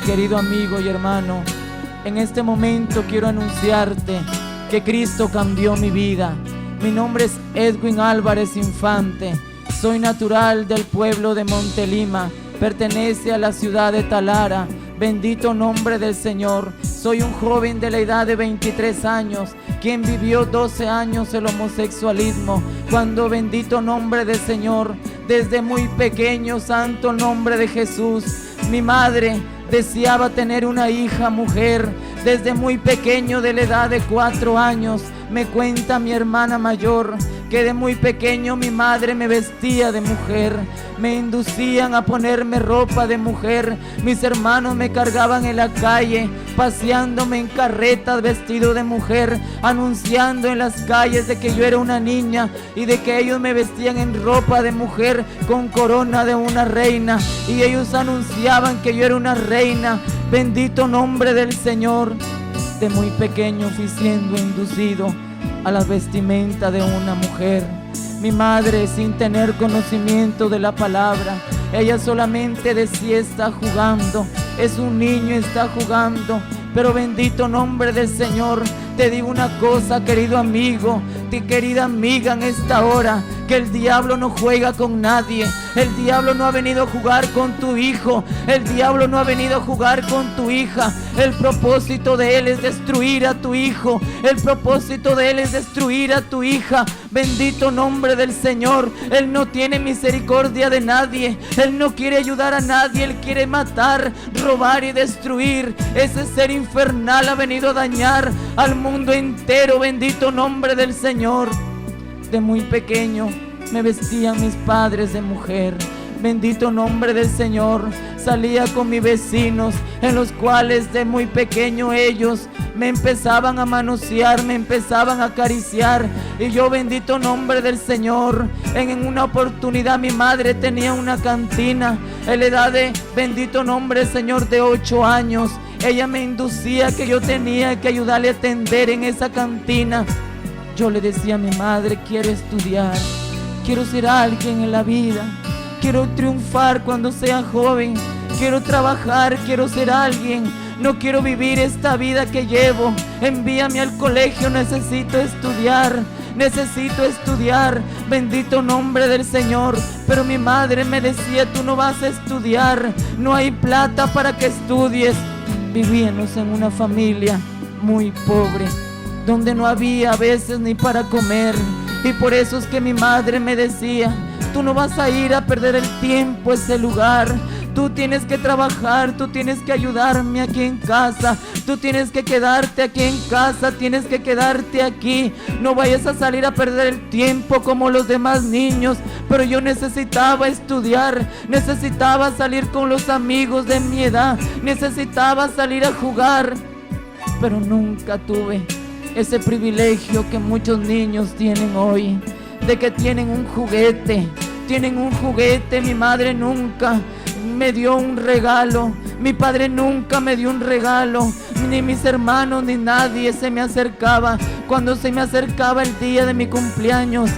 Querido amigo y hermano, en este momento quiero anunciarte que Cristo cambió mi vida. Mi nombre es Edwin Álvarez Infante. Soy natural del pueblo de Montelima. Pertenece a la ciudad de Talara. Bendito nombre del Señor. Soy un joven de la edad de 23 años, quien vivió 12 años el homosexualismo. Cuando bendito nombre del Señor, desde muy pequeño, santo nombre de Jesús, mi madre deseaba tener una hija mujer. Desde muy pequeño, de la edad de 4 años, me cuenta mi hermana mayor que de muy pequeño mi madre me vestía de mujer, me inducían a ponerme ropa de mujer. Mis hermanos me cargaban en la calle, paseándome en carretas vestido de mujer, anunciando en las calles de que yo era una niña y de que ellos me vestían en ropa de mujer con corona de una reina, y ellos anunciaban que yo era una reina. Bendito nombre del Señor. De muy pequeño fui siendo inducido a la vestimenta de una mujer. Mi madre, sin tener conocimiento de la palabra, ella solamente decía: está jugando, es un niño, está jugando. Pero bendito nombre del Señor. Te digo una cosa, querido amigo, querida amiga, en esta hora, que el diablo no juega con nadie. El diablo no ha venido a jugar con tu hijo. El diablo no ha venido a jugar con tu hija. El propósito de él es destruir a tu hijo. El propósito de él es destruir a tu hija. Bendito nombre del Señor. Él no tiene misericordia de nadie. Él no quiere ayudar a nadie. Él quiere matar, robar y destruir. Ese ser infernal ha venido a dañar al mundo entero. Bendito nombre del Señor. De muy pequeño me vestían mis padres de mujer. Bendito nombre del Señor. Salía con mis vecinos, en los cuales de muy pequeño ellos me empezaban a manosear, me empezaban a acariciar. Y yo, bendito nombre del Señor, en una oportunidad mi madre tenía una cantina. En la edad de, bendito nombre del Señor, de 8 años, ella me inducía que yo tenía que ayudarle a atender en esa cantina. Yo le decía a mi madre: quiero estudiar, quiero ser alguien en la vida, quiero triunfar cuando sea joven, quiero trabajar, quiero ser alguien, no quiero vivir esta vida que llevo. Envíame al colegio, necesito estudiar, necesito estudiar. Bendito nombre del Señor. Pero mi madre me decía: tú no vas a estudiar, no hay plata para que estudies. Vivíamos en una familia muy pobre, donde no había a veces ni para comer. Y por eso es que mi madre me decía: tú no vas a ir a perder el tiempo a ese lugar. Tú tienes que trabajar, tú tienes que ayudarme aquí en casa, tú tienes que quedarte aquí en casa, tienes que quedarte aquí. No vayas a salir a perder el tiempo como los demás niños. Pero yo necesitaba estudiar, necesitaba salir con los amigos de mi edad, necesitaba salir a jugar. Pero nunca tuve ese privilegio que muchos niños tienen hoy, de que tienen un juguete. Tienen un juguete. Mi madre nunca me dio un regalo, mi padre nunca me dio un regalo, ni mis hermanos ni nadie se me acercaba. Cuando se me acercaba el día de mi cumpleaños,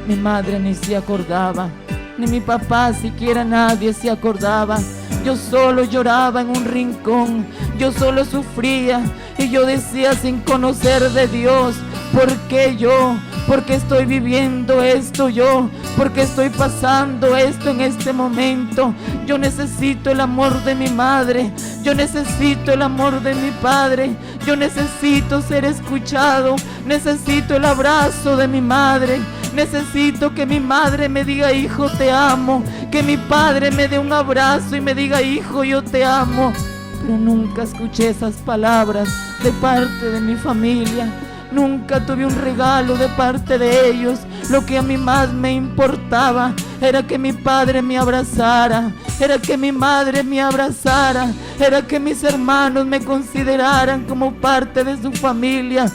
mi madre ni se acordaba, ni mi papá siquiera, nadie se acordaba. Yo solo lloraba en un rincón, yo solo sufría y yo decía, sin conocer de Dios: ¿por qué yo? ¿Por qué estoy viviendo esto yo? ¿Por qué estoy pasando esto en este momento? Yo necesito el amor de mi madre, yo necesito el amor de mi padre, yo necesito ser escuchado, necesito el abrazo de mi madre, necesito que mi madre me diga: hijo, te amo, que mi padre me dé un abrazo y me diga: hijo, yo te amo. Pero nunca escuché esas palabras de parte de mi familia. Nunca tuve un regalo de parte de ellos. Lo que a mí más me importaba era que mi padre me abrazara, era que mi madre me abrazara, era que mis hermanos me consideraran como parte de su familia.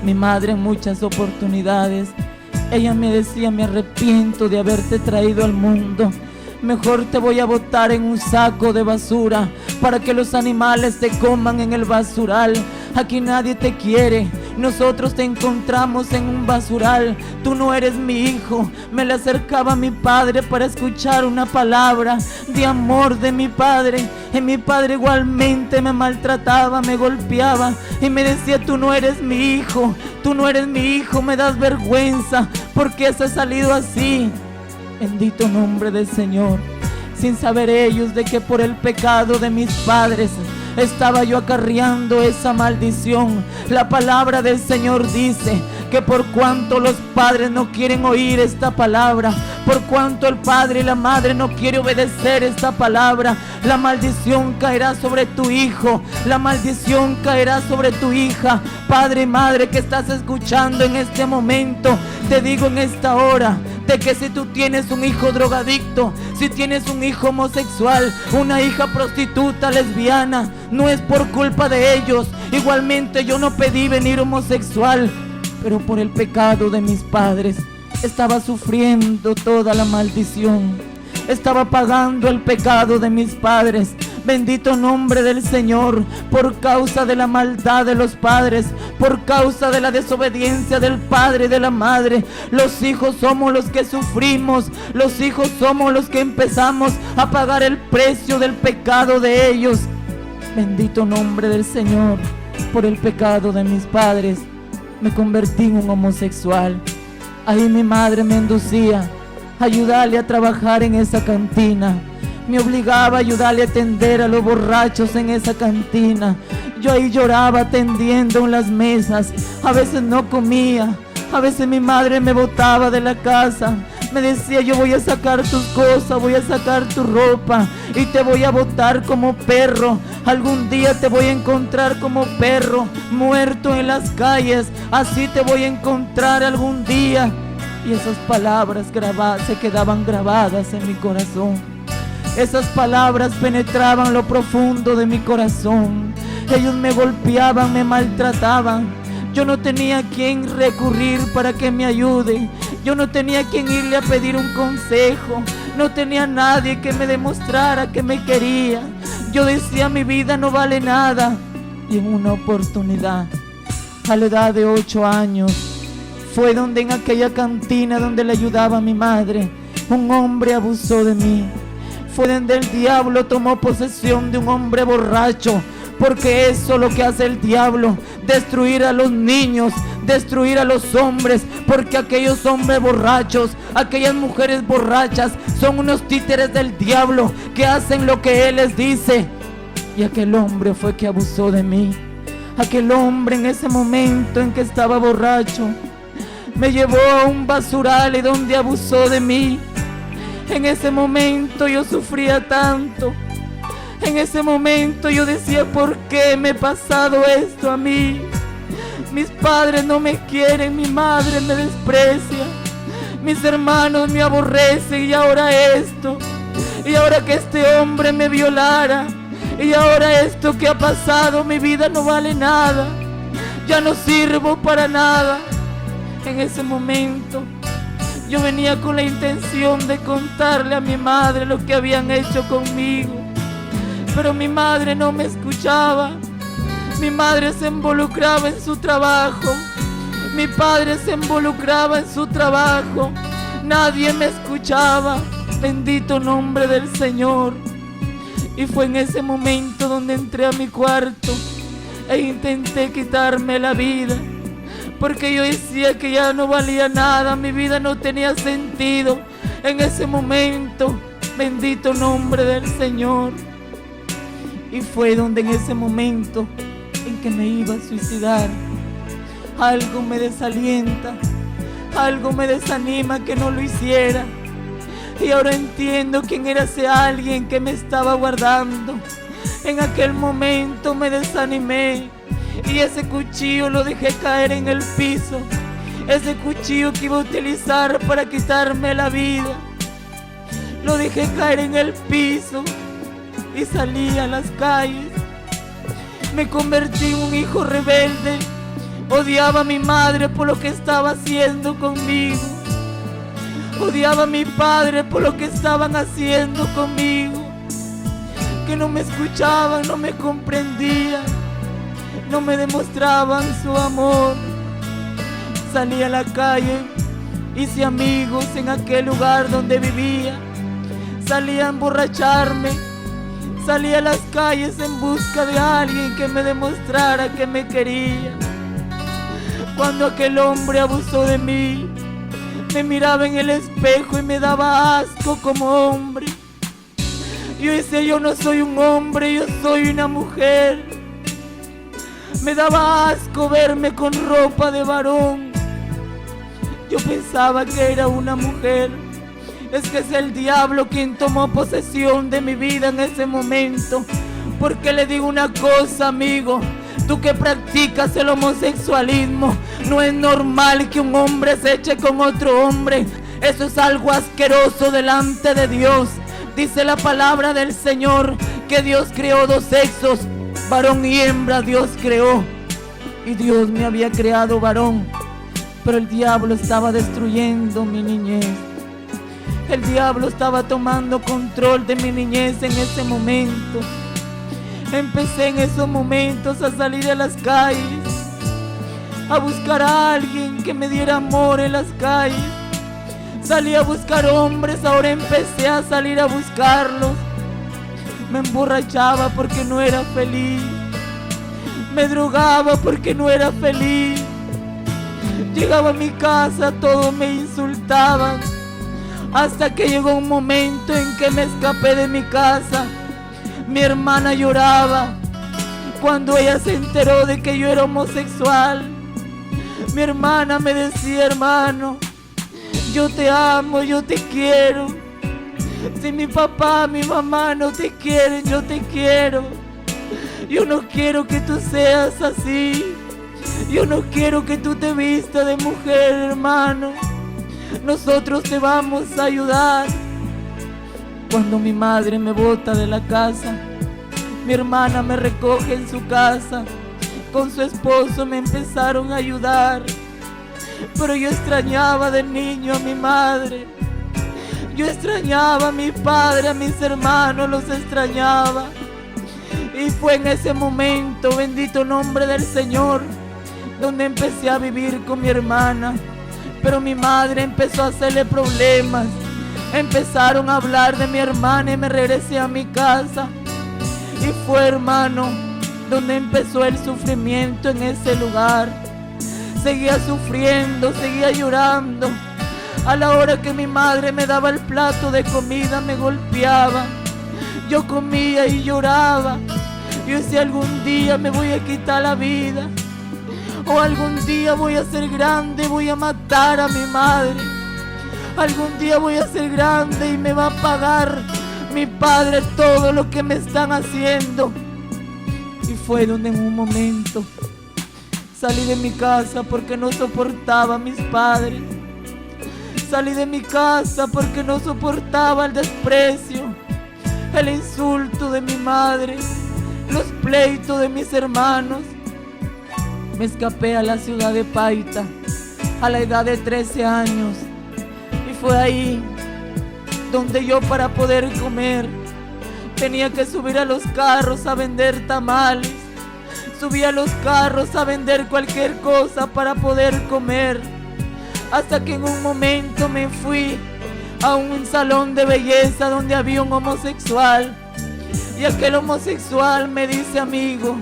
Mi madre, en muchas oportunidades, ella me decía: me arrepiento de haberte traído al mundo. Mejor te voy a botar en un saco de basura para que los animales te coman en el basural. Aquí nadie te quiere. Nosotros te encontramos en un basural. Tú no eres mi hijo. Me le acercaba a mi padre para escuchar una palabra de amor de mi padre. Y mi padre igualmente me maltrataba, me golpeaba y me decía: tú no eres mi hijo, tú no eres mi hijo, me das vergüenza. ¿Por qué has salido así? Bendito nombre del Señor. Sin saber ellos de que por el pecado de mis padres estaba yo acarreando esa maldición. La palabra del Señor dice que por cuanto los padres no quieren oír esta palabra, por cuanto el padre y la madre no quieren obedecer esta palabra, la maldición caerá sobre tu hijo, la maldición caerá sobre tu hija. Padre y madre que estás escuchando en este momento, te digo en esta hora de que si tú tienes un hijo drogadicto, si tienes un hijo homosexual, una hija prostituta, lesbiana, no es por culpa de ellos. Igualmente yo no pedí venir homosexual, pero por el pecado de mis padres estaba sufriendo toda la maldición, estaba pagando el pecado de mis padres. Bendito nombre del Señor. Por causa de la maldad de los padres, por causa de la desobediencia del padre y de la madre, los hijos somos los que sufrimos, los hijos somos los que empezamos a pagar el precio del pecado de ellos. Bendito nombre del Señor. Por el pecado de mis padres me convertí en un homosexual. Ahí mi madre me inducía a ayudarle a trabajar en esa cantina. Me obligaba a ayudarle a atender a los borrachos en esa cantina. Yo ahí lloraba atendiendo en las mesas. A veces no comía. A veces mi madre me botaba de la casa. Me decía: yo voy a sacar tus cosas, voy a sacar tu ropa y te voy a botar como perro. Algún día te voy a encontrar como perro, muerto en las calles. Así te voy a encontrar algún día. Y esas palabras se quedaban grabadas en mi corazón. Esas palabras penetraban lo profundo de mi corazón. Ellos me golpeaban, me maltrataban. Yo no tenía a quien recurrir para que me ayude. Yo no tenía a quien irle a pedir un consejo. No tenía a nadie que me demostrara que me quería. Yo decía: mi vida no vale nada. Y en una oportunidad, a la edad de 8 años, fue donde en aquella cantina donde le ayudaba a mi madre, un hombre abusó de mí. Fue donde el diablo tomó posesión de un hombre borracho, porque eso es lo que hace el diablo: destruir a los niños, destruir a los hombres, porque aquellos hombres borrachos, aquellas mujeres borrachas son unos títeres del diablo que hacen lo que él les dice. Y aquel hombre fue que abusó de mí. Aquel hombre, en ese momento en que estaba borracho, me llevó a un basural y donde abusó de mí. En ese momento yo sufría tanto. En ese momento yo decía: ¿por qué me ha pasado esto a mí? Mis padres no me quieren, mi madre me desprecia, mis hermanos me aborrecen, y ahora esto, y ahora que este hombre me violara, y ahora esto que ha pasado, mi vida no vale nada, ya no sirvo para nada. En ese momento yo venía con la intención de contarle a mi madre lo que habían hecho conmigo, pero mi madre no me escuchaba. Mi madre se involucraba en su trabajo, mi padre se involucraba en su trabajo, nadie me escuchaba. Bendito nombre del Señor. Y fue en ese momento donde entré a mi cuarto e intenté quitarme la vida, porque yo decía que ya no valía nada, mi vida no tenía sentido. En ese momento, bendito nombre del Señor. Y fue donde en ese momento en que me iba a suicidar, algo me desalienta, algo me desanima que no lo hiciera. Y ahora entiendo quién era ese alguien que me estaba guardando. En aquel momento me desanimé y ese cuchillo lo dejé caer en el piso. Ese cuchillo que iba a utilizar para quitarme la vida, lo dejé caer en el piso y salí a las calles. Me convertí en un hijo rebelde. Odiaba a mi madre por lo que estaba haciendo conmigo. Odiaba a mi padre por lo que estaban haciendo conmigo. Que no me escuchaban, no me comprendían, no me demostraban su amor. Salí a la calle, hice amigos en aquel lugar donde vivía. Salí a emborracharme, salí a las calles en busca de alguien que me demostrara que me quería. Cuando aquel hombre abusó de mí, me miraba en el espejo y me daba asco como hombre. Yo decía, yo no soy un hombre, yo soy una mujer. Me daba asco verme con ropa de varón. Yo pensaba que era una mujer. Es que es el diablo quien tomó posesión de mi vida en ese momento. Porque le digo una cosa, amigo, tú que practicas el homosexualismo, no es normal que un hombre se eche con otro hombre. Eso es algo asqueroso delante de Dios. Dice la palabra del Señor que Dios creó dos sexos, varón y hembra Dios creó. Y Dios me había creado varón, pero el diablo estaba destruyendo mi niñez. El diablo estaba tomando control de mi niñez en ese momento. Empecé en esos momentos a salir a las calles, a buscar a alguien que me diera amor en las calles. Salí a buscar hombres, ahora empecé a salir a buscarlos. Me emborrachaba porque no era feliz. Me drogaba porque no era feliz. Llegaba a mi casa, todos me insultaban. Hasta que llegó un momento en que me escapé de mi casa. Mi hermana lloraba cuando ella se enteró de que yo era homosexual. Mi hermana me decía, hermano, yo te amo, yo te quiero. Si mi papá, mi mamá no te quieren, yo te quiero. Yo no quiero que tú seas así. Yo no quiero que tú te vistas de mujer, hermano. Nosotros te vamos a ayudar. Cuando mi madre me bota de la casa, mi hermana me recoge en su casa. Con su esposo me empezaron a ayudar. Pero yo extrañaba de niño a mi madre. Yo extrañaba a mi padre, a mis hermanos, los extrañaba. Y fue en ese momento, bendito nombre del Señor, donde empecé a vivir con mi hermana. Pero mi madre empezó a hacerle problemas. Empezaron a hablar de mi hermana y me regresé a mi casa. Y fue, hermano, donde empezó el sufrimiento en ese lugar. Seguía sufriendo, seguía llorando. A la hora que mi madre me daba el plato de comida, me golpeaba. Yo comía y lloraba. Yo decía, algún día me voy a quitar la vida. O algún día voy a ser grande, voy a matar a mi madre. Algún día voy a ser grande y me va a pagar mi padre todo lo que me están haciendo. Y fue donde en un momento salí de mi casa porque no soportaba a mis padres. Salí de mi casa porque no soportaba el desprecio, el insulto de mi madre, los pleitos de mis hermanos. Me escapé a la ciudad de Paita a la edad de 13 años. Y fue ahí donde yo, para poder comer, tenía que subir a los carros a vender tamales. Subía a los carros a vender cualquier cosa para poder comer. Hasta que en un momento me fui a un salón de belleza donde había un homosexual. Y aquel homosexual me dice, amigo,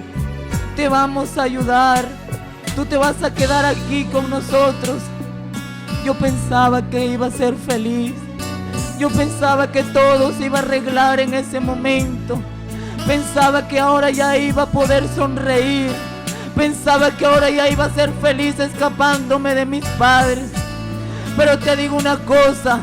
te vamos a ayudar. Tú te vas a quedar aquí con nosotros. Yo pensaba que iba a ser feliz. Yo pensaba que todo se iba a arreglar en ese momento. Pensaba que ahora ya iba a poder sonreír. Pensaba que ahora ya iba a ser feliz escapándome de mis padres. Pero te digo una cosa,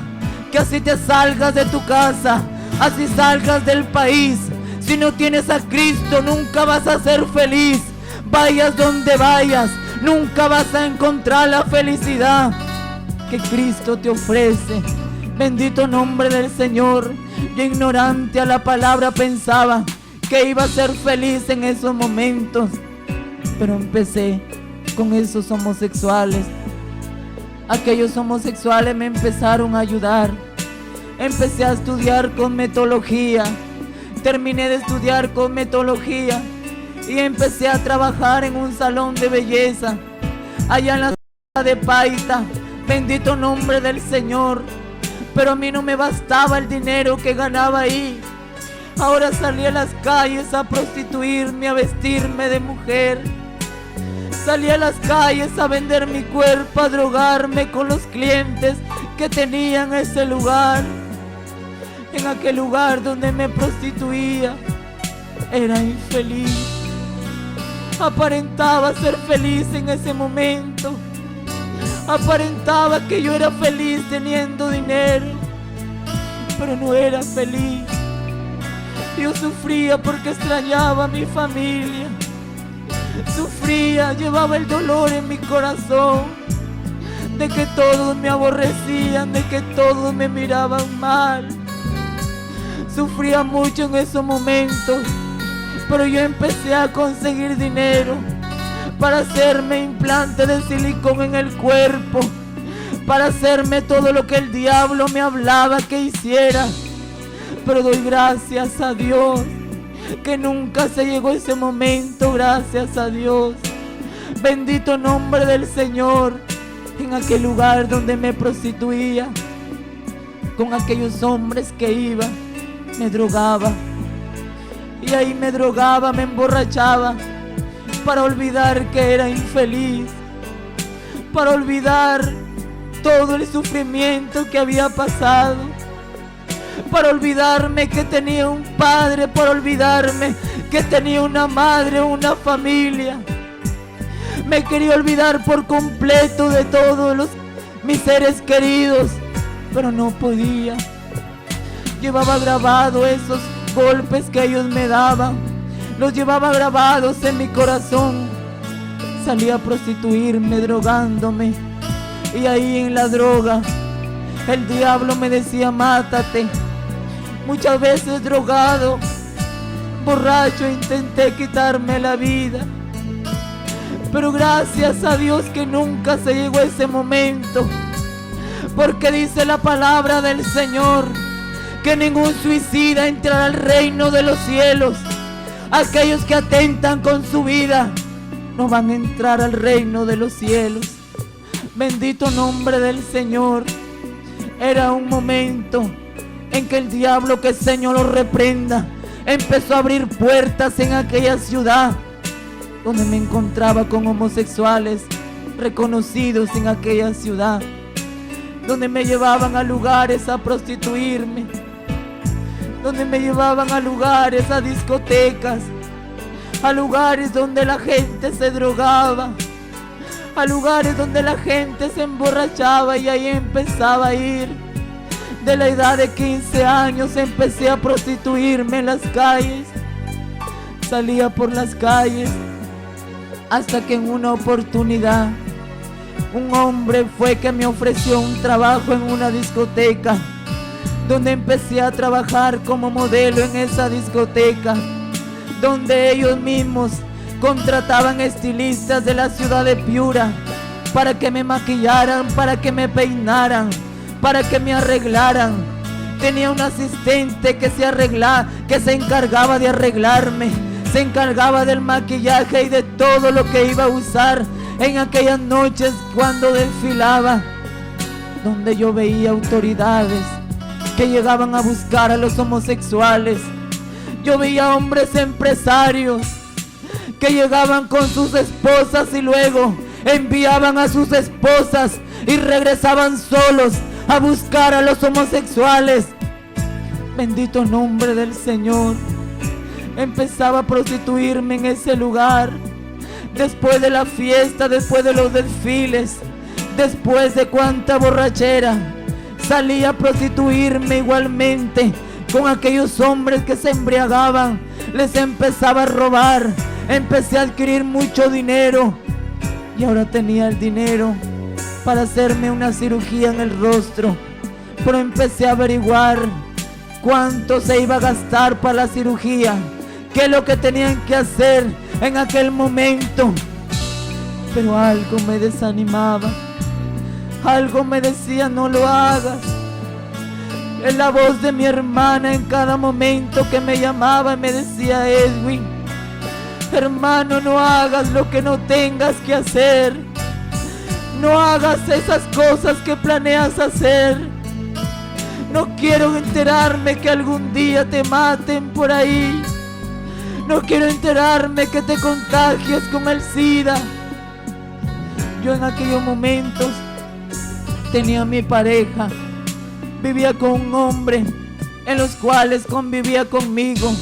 que así te salgas de tu casa, así salgas del país, si no tienes a Cristo nunca vas a ser feliz. Vayas donde vayas, nunca vas a encontrar la felicidad que Cristo te ofrece. Bendito nombre del Señor. Yo, ignorante a la palabra, pensaba que iba a ser feliz en esos momentos. Pero empecé con esos homosexuales. Aquellos homosexuales me empezaron a ayudar. Empecé a estudiar cosmetología. Terminé de estudiar cosmetología y empecé a trabajar en un salón de belleza allá en la ciudad de Paita, bendito nombre del Señor. Pero a mí no me bastaba el dinero que ganaba ahí. Ahora salí a las calles a prostituirme, a vestirme de mujer. Salí a las calles a vender mi cuerpo, a drogarme con los clientes que tenían ese lugar. En aquel lugar donde me prostituía, era infeliz. Aparentaba ser feliz en ese momento. Aparentaba que yo era feliz teniendo dinero, pero no era feliz. Yo sufría porque extrañaba a mi familia. Sufría, llevaba el dolor en mi corazón, de que todos me aborrecían, de que todos me miraban mal. Sufría mucho en esos momentos, pero yo empecé a conseguir dinero para hacerme implante de silicón en el cuerpo, para hacerme todo lo que el diablo me hablaba que hiciera. Pero doy gracias a Dios que nunca se llegó ese momento, gracias a Dios. Bendito nombre del Señor. En aquel lugar donde me prostituía, con aquellos hombres que iba, me drogaba. Y ahí me drogaba, me emborrachaba, para olvidar que era infeliz, para olvidar todo el sufrimiento que había pasado, para olvidarme que tenía un padre, para olvidarme que tenía una madre, una familia. Me quería olvidar por completo de todos mis seres queridos, pero no podía. Llevaba grabado esos golpes que ellos me daban, los llevaba grabados en mi corazón. Salía a prostituirme, drogándome, y ahí en la droga el diablo me decía: mátate. Muchas veces drogado, borracho, intenté quitarme la vida, pero gracias a Dios que nunca se llegó ese momento, porque dice la palabra del Señor que ningún suicida entrará al reino de los cielos. Aquellos que atentan con su vida no van a entrar al reino de los cielos. Bendito nombre del Señor. Era un momento en que el diablo, que el Señor lo reprenda, empezó a abrir puertas en aquella ciudad donde me encontraba con homosexuales reconocidos en aquella ciudad, donde me llevaban a lugares a prostituirme, donde me llevaban a lugares, a discotecas, a lugares donde la gente se drogaba, a lugares donde la gente se emborrachaba, y ahí empezaba a ir. De la edad de 15 años empecé a prostituirme en las calles. Salía por las calles hasta que en una oportunidad un hombre fue que me ofreció un trabajo en una discoteca, donde empecé a trabajar como modelo en esa discoteca, donde ellos mismos contrataban estilistas de la ciudad de Piura para que me maquillaran, para que me peinaran, para que me arreglaran. Tenía un asistente que se encargaba de arreglarme, se encargaba del maquillaje y de todo lo que iba a usar en aquellas noches cuando desfilaba, donde yo veía autoridades que llegaban a buscar a los homosexuales. Yo veía hombres empresarios que llegaban con sus esposas y luego enviaban a sus esposas y regresaban solos a buscar a los homosexuales. Bendito nombre del Señor. Empezaba a prostituirme en ese lugar. Después de la fiesta, después de los desfiles, después de cuánta borrachera, salía a prostituirme igualmente con aquellos hombres que se embriagaban. Les empezaba a robar. Empecé a adquirir mucho dinero y ahora tenía el dinero para hacerme una cirugía en el rostro, pero empecé a averiguar cuánto se iba a gastar para la cirugía, qué es lo que tenían que hacer en aquel momento. Pero algo me desanimaba, algo me decía: no lo hagas. Es la voz de mi hermana en cada momento que me llamaba y me decía: Edwin, hermano, no hagas lo que no tengas que hacer. No hagas esas cosas que planeas hacer. No quiero enterarme que algún día te maten por ahí. No quiero enterarme que te contagies con el SIDA. Yo en aquellos momentos tenía mi pareja, vivía con un hombre en los cuales convivía conmigo,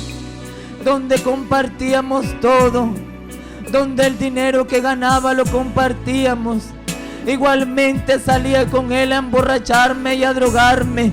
donde compartíamos todo, donde el dinero que ganaba lo compartíamos. Igualmente salía con él a emborracharme y a drogarme.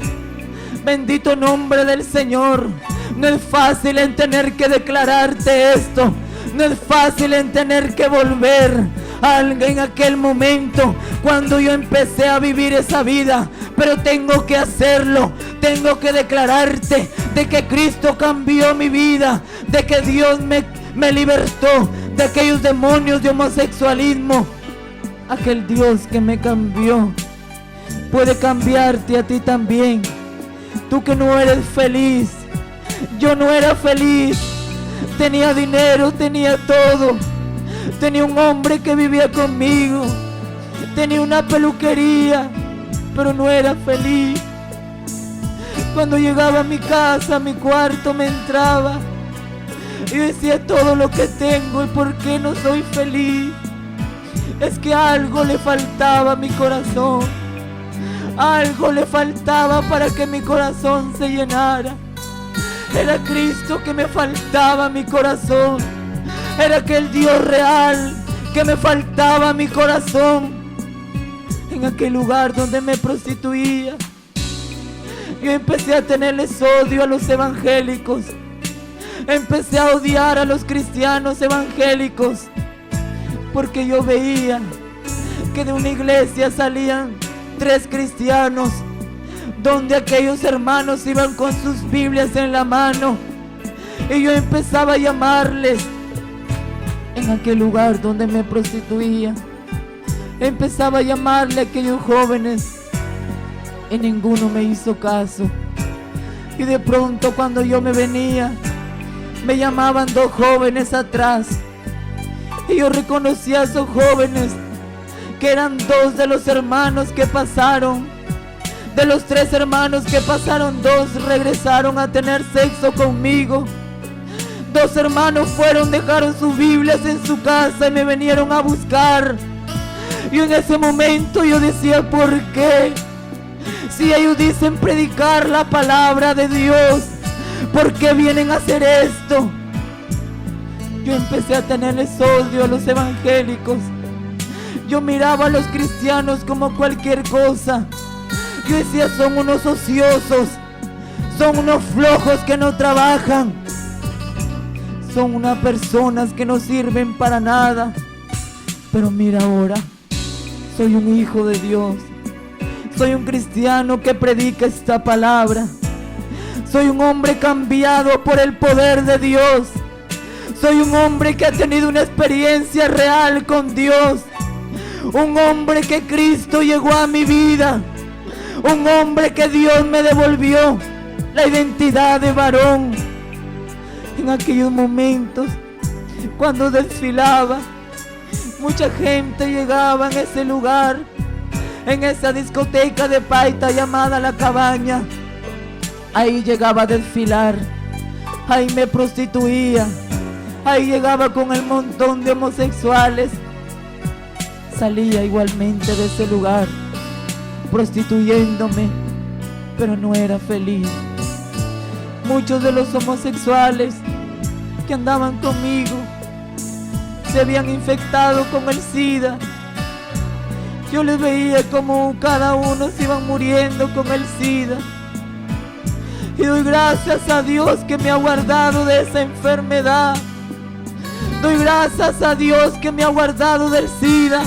Bendito nombre del Señor. No es fácil en tener que declararte esto. No es fácil en tener que volver en aquel momento cuando yo empecé a vivir esa vida, pero tengo que hacerlo. Tengo que declararte de que Cristo cambió mi vida, de que Dios me libertó de aquellos demonios de homosexualismo. Aquel Dios que me cambió puede cambiarte a ti también. Tú que no eres feliz. Yo no era feliz. Tenía dinero, tenía todo. Tenía un hombre que vivía conmigo. Tenía una peluquería, pero no era feliz. Cuando llegaba a mi casa, a mi cuarto, me entraba y decía: todo lo que tengo, ¿y por qué no soy feliz? Es que algo le faltaba a mi corazón. Algo le faltaba para que mi corazón se llenara. Era Cristo que me faltaba a mi corazón. Era aquel Dios real que me faltaba a mi corazón. En aquel lugar donde me prostituía, yo empecé a tenerles odio a los evangélicos. Empecé a odiar a los cristianos evangélicos, porque yo veía que de una iglesia salían 3 cristianos, donde aquellos hermanos iban con sus Biblias en la mano, y yo empezaba a llamarles. En aquel lugar donde me prostituía, empezaba a llamarle a aquellos jóvenes, y ninguno me hizo caso. Y de pronto, cuando yo me venía, me llamaban 2 jóvenes atrás, y yo reconocí a esos jóvenes que eran 2 de los hermanos que pasaron. De los 3 hermanos que pasaron, 2 regresaron a tener sexo conmigo. 2 hermanos fueron, dejaron sus Biblias en su casa y me vinieron a buscar. Y en ese momento yo decía: ¿por qué? Si ellos dicen predicar la palabra de Dios, ¿por qué vienen a hacer esto? Yo empecé a tenerles odio a los evangélicos. Yo miraba a los cristianos como cualquier cosa. Yo decía: son unos ociosos, son unos flojos que no trabajan, son unas personas que no sirven para nada. Pero mira ahora, soy un hijo de Dios. Soy un cristiano que predica esta palabra. Soy un hombre cambiado por el poder de Dios. Soy un hombre que ha tenido una experiencia real con Dios. Un hombre que Cristo llegó a mi vida. Un hombre que Dios me devolvió la identidad de varón. En aquellos momentos, cuando desfilaba, mucha gente llegaba en ese lugar, en esa discoteca de Paita llamada La Cabaña. Ahí llegaba a desfilar, ahí me prostituía, ahí llegaba con el montón de homosexuales. Salía igualmente de ese lugar, prostituyéndome, pero no era feliz. Muchos de los homosexuales que andaban conmigo se habían infectado con el SIDA. Yo les veía como cada uno se iban muriendo con el SIDA. Y doy gracias a Dios que me ha guardado de esa enfermedad. Doy gracias a Dios que me ha guardado del SIDA.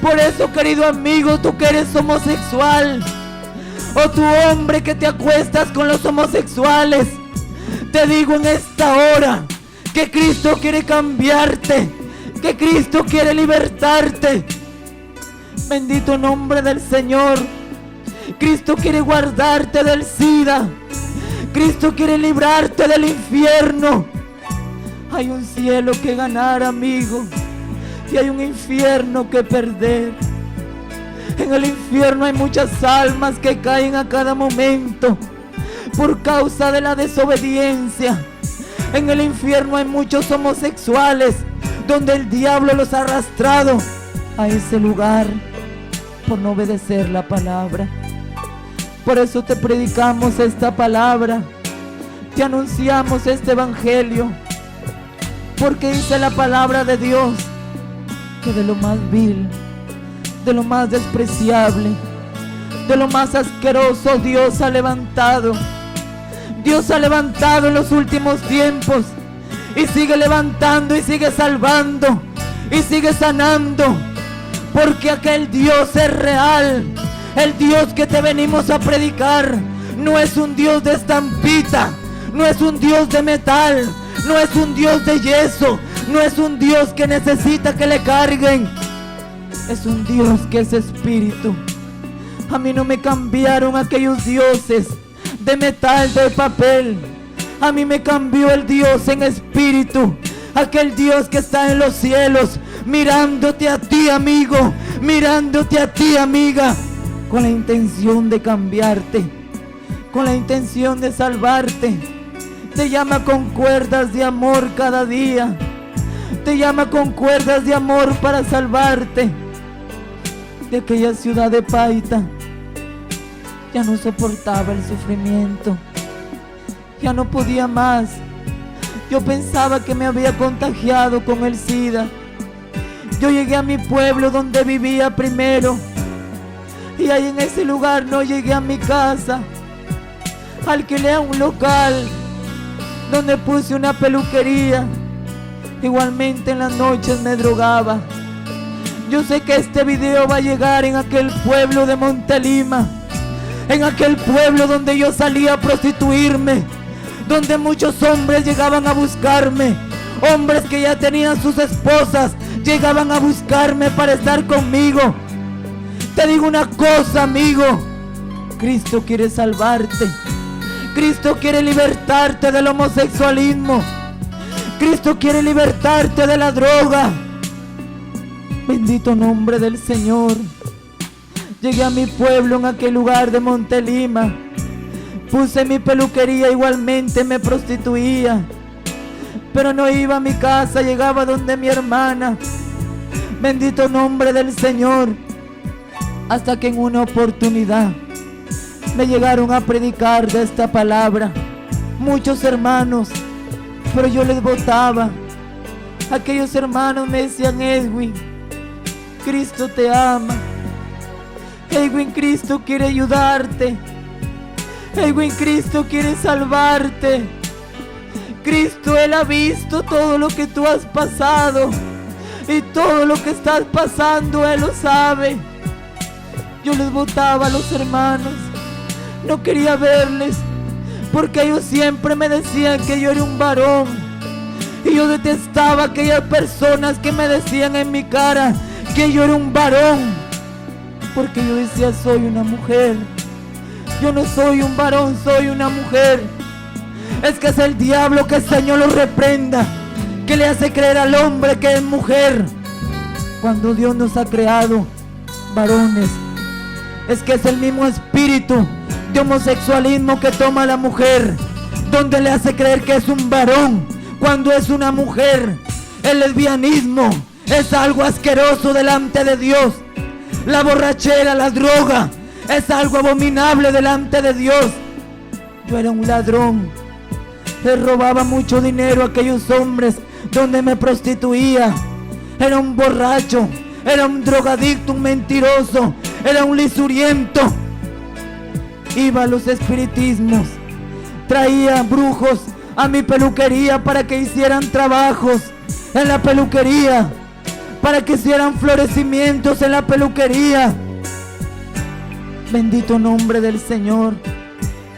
Por eso, querido amigo, tú que eres homosexual, o tu hombre que te acuestas con los homosexuales, te digo en esta hora que Cristo quiere cambiarte, que Cristo quiere libertarte. Bendito nombre del Señor. Cristo quiere guardarte del SIDA. Cristo quiere librarte del infierno. Hay un cielo que ganar, amigo. y hay un infierno que perder. En el infierno hay muchas almas que caen a cada momento por causa de la desobediencia. En el infierno hay muchos homosexuales donde el diablo los ha arrastrado a ese lugar por no obedecer la palabra. Por eso te predicamos esta palabra, te anunciamos este evangelio, porque dice la palabra de Dios que de lo más vil, de lo más despreciable, de lo más asqueroso, Dios ha levantado. Dios ha levantado en los últimos tiempos y sigue levantando y sigue salvando y sigue sanando, porque aquel Dios es real. El Dios que te venimos a predicar no es un Dios de estampita, no es un Dios de metal, no es un Dios de yeso, no es un Dios que necesita que le carguen. Es un Dios que es espíritu. A mí no me cambiaron aquellos dioses de metal, de papel. A mí me cambió el Dios en espíritu, aquel Dios que está en los cielos, mirándote a ti, amigo, mirándote a ti, amiga, con la intención de cambiarte, con la intención de salvarte. Te llama con cuerdas de amor cada día, te llama con cuerdas de amor para salvarte. De aquella ciudad de Paita ya no soportaba el sufrimiento, ya no podía más. Yo pensaba que me había contagiado con el SIDA. Yo llegué a mi pueblo donde vivía primero, y ahí en ese lugar no llegué a mi casa. Alquilé un local donde puse una peluquería. Igualmente en las noches me drogaba. Yo sé que este video va a llegar en aquel pueblo de Montelima, en aquel pueblo donde yo salía a prostituirme, donde muchos hombres llegaban a buscarme, hombres que ya tenían sus esposas, llegaban a buscarme para estar conmigo. Te digo una cosa, amigo, Cristo quiere salvarte, Cristo quiere libertarte del homosexualismo, Cristo quiere libertarte de la droga. Bendito nombre del Señor. Llegué a mi pueblo en aquel lugar de Montelima, puse mi peluquería, igualmente me prostituía, pero no iba a mi casa, llegaba donde mi hermana. Bendito nombre del Señor. Hasta que en una oportunidad me llegaron a predicar de esta palabra muchos hermanos, pero yo les votaba. Aquellos hermanos me decían: Edwin, Cristo te ama, Edwin, Cristo quiere ayudarte, Edwin, Cristo quiere salvarte, Cristo, Él ha visto todo lo que tú has pasado y todo lo que estás pasando, Él lo sabe. Yo les votaba a los hermanos, no quería verles, porque ellos siempre me decían que yo era un varón, y yo detestaba a aquellas personas que me decían en mi cara que yo era un varón, porque yo decía: soy una mujer. Yo no soy un varón, soy una mujer. Es que es el diablo, que el Señor lo reprenda, que le hace creer al hombre que es mujer, cuando Dios nos ha creado varones. Es que es el mismo espíritu de homosexualismo que toma a la mujer, donde le hace creer que es un varón cuando es una mujer. El lesbianismo es algo asqueroso delante de Dios. La borrachera, la droga, es algo abominable delante de Dios. Yo era un ladrón, le robaba mucho dinero a aquellos hombres donde me prostituía. Era un borracho, era un drogadicto, un mentiroso, era un lisuriento. Iba a los espiritismos, traía brujos a mi peluquería para que hicieran trabajos en la peluquería, para que hicieran florecimientos en la peluquería. Bendito nombre del Señor.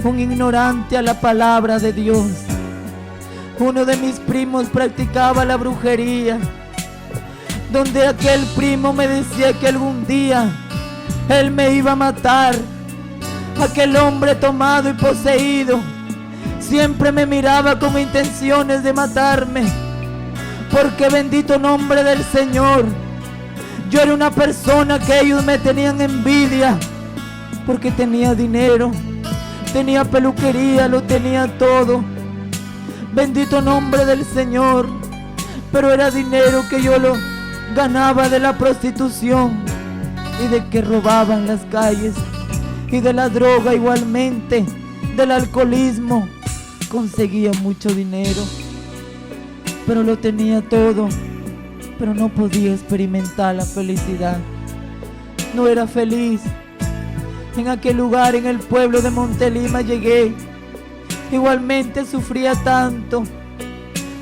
Un ignorante a la palabra de Dios. Uno de mis primos practicaba la brujería, donde aquel primo me decía que algún día él me iba a matar. Aquel hombre tomado y poseído siempre me miraba con intenciones de matarme, porque bendito nombre del Señor, Yo era una persona que ellos me tenían envidia porque tenía dinero, tenía peluquería, lo tenía todo. Bendito nombre del Señor. Pero era dinero que yo lo ganaba de la prostitución y de que robaban las calles y de la droga igualmente, del alcoholismo. Conseguía mucho dinero, pero lo tenía todo, pero no podía experimentar la felicidad. No era feliz. En aquel lugar, en el pueblo de Montelima llegué. Igualmente sufría tanto.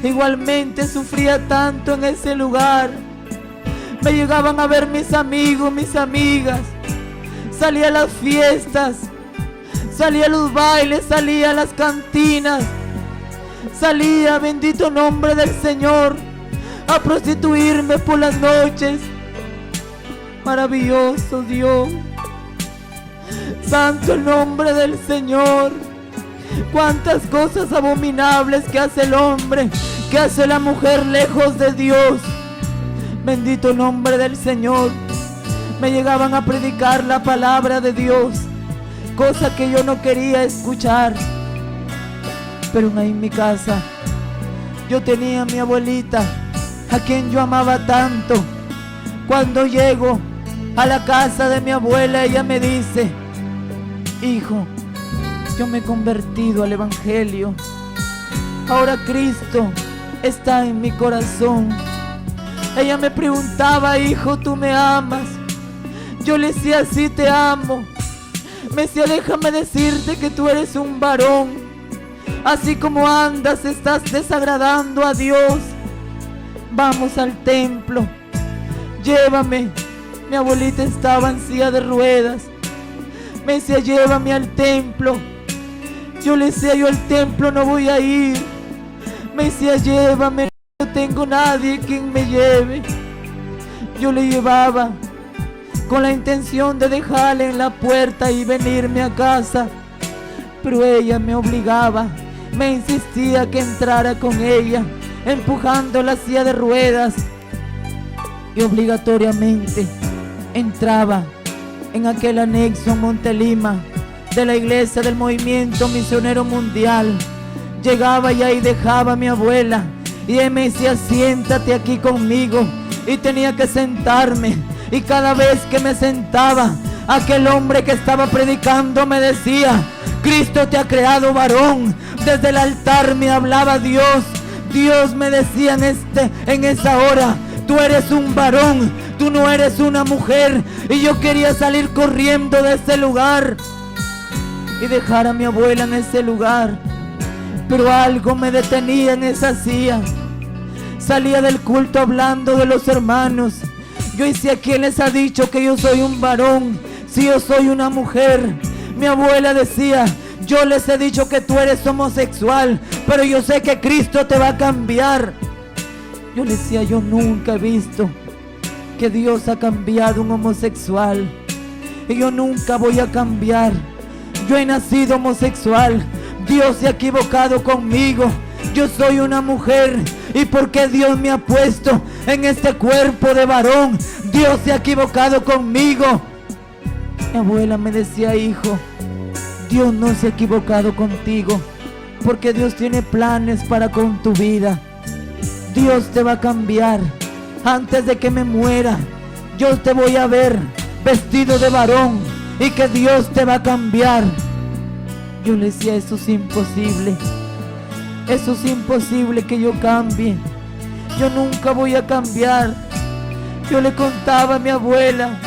Igualmente sufría tanto en ese lugar. Me llegaban a ver mis amigos, mis amigas. Salía a las fiestas, salía a los bailes, salía a las cantinas. Salía, bendito nombre del Señor, a prostituirme por las noches. Maravilloso Dios. Santo el nombre del Señor. Cuántas cosas abominables que hace el hombre, que hace la mujer lejos de Dios. Bendito nombre del Señor. Me llegaban a predicar la palabra de Dios, cosa que yo no quería escuchar. Pero ahí en mi casa yo tenía a mi abuelita, a quien yo amaba tanto. Cuando llego a la casa de mi abuela, ella me dice: hijo, yo me he convertido al Evangelio. Ahora Cristo está en mi corazón. Ella me preguntaba: hijo, ¿tú me amas? Yo le decía: sí, te amo. Me decía: déjame decirte que tú eres un varón. Así como andas, estás desagradando a Dios. Vamos al templo, llévame. Mi abuelita estaba en silla de ruedas. Me decía: llévame al templo. Yo le decía: yo al templo no voy a ir. Me decía: llévame, no tengo nadie quien me lleve. Yo le llevaba con la intención de dejarle en la puerta y venirme a casa, pero ella me obligaba, me insistía que entrara con ella, empujando la silla de ruedas, y obligatoriamente entraba en aquel anexo Montelima de la iglesia del Movimiento Misionero Mundial. Llegaba y ahí dejaba a mi abuela y él me decía: siéntate aquí conmigo, y tenía que sentarme. Y cada vez que me sentaba, aquel hombre que estaba predicando me decía: Cristo te ha creado varón. Desde el altar me hablaba Dios. Dios me decía en esa hora: tú eres un varón, tú no eres una mujer. Y yo quería salir corriendo de ese lugar y dejar a mi abuela en ese lugar, pero algo me detenía en esa silla. Salía del culto hablando de los hermanos. Yo decía: ¿quién les ha dicho que yo soy un varón si yo soy una mujer? Mi abuela decía: yo les he dicho que tú eres homosexual, pero yo sé que Cristo te va a cambiar. Yo le decía: yo nunca he visto que Dios ha cambiado un homosexual, y yo nunca voy a cambiar. Yo he nacido homosexual, Dios se ha equivocado conmigo. Yo soy una mujer, y porque Dios me ha puesto en este cuerpo de varón, Dios se ha equivocado conmigo. Mi abuela me decía: hijo, Dios no se ha equivocado contigo, porque Dios tiene planes para con tu vida. Dios te va a cambiar. Antes de que me muera, yo te voy a ver vestido de varón, y que Dios te va a cambiar. Yo le decía: eso es imposible. Eso es imposible que yo cambie. Yo nunca voy a cambiar. Yo le contaba a mi abuela: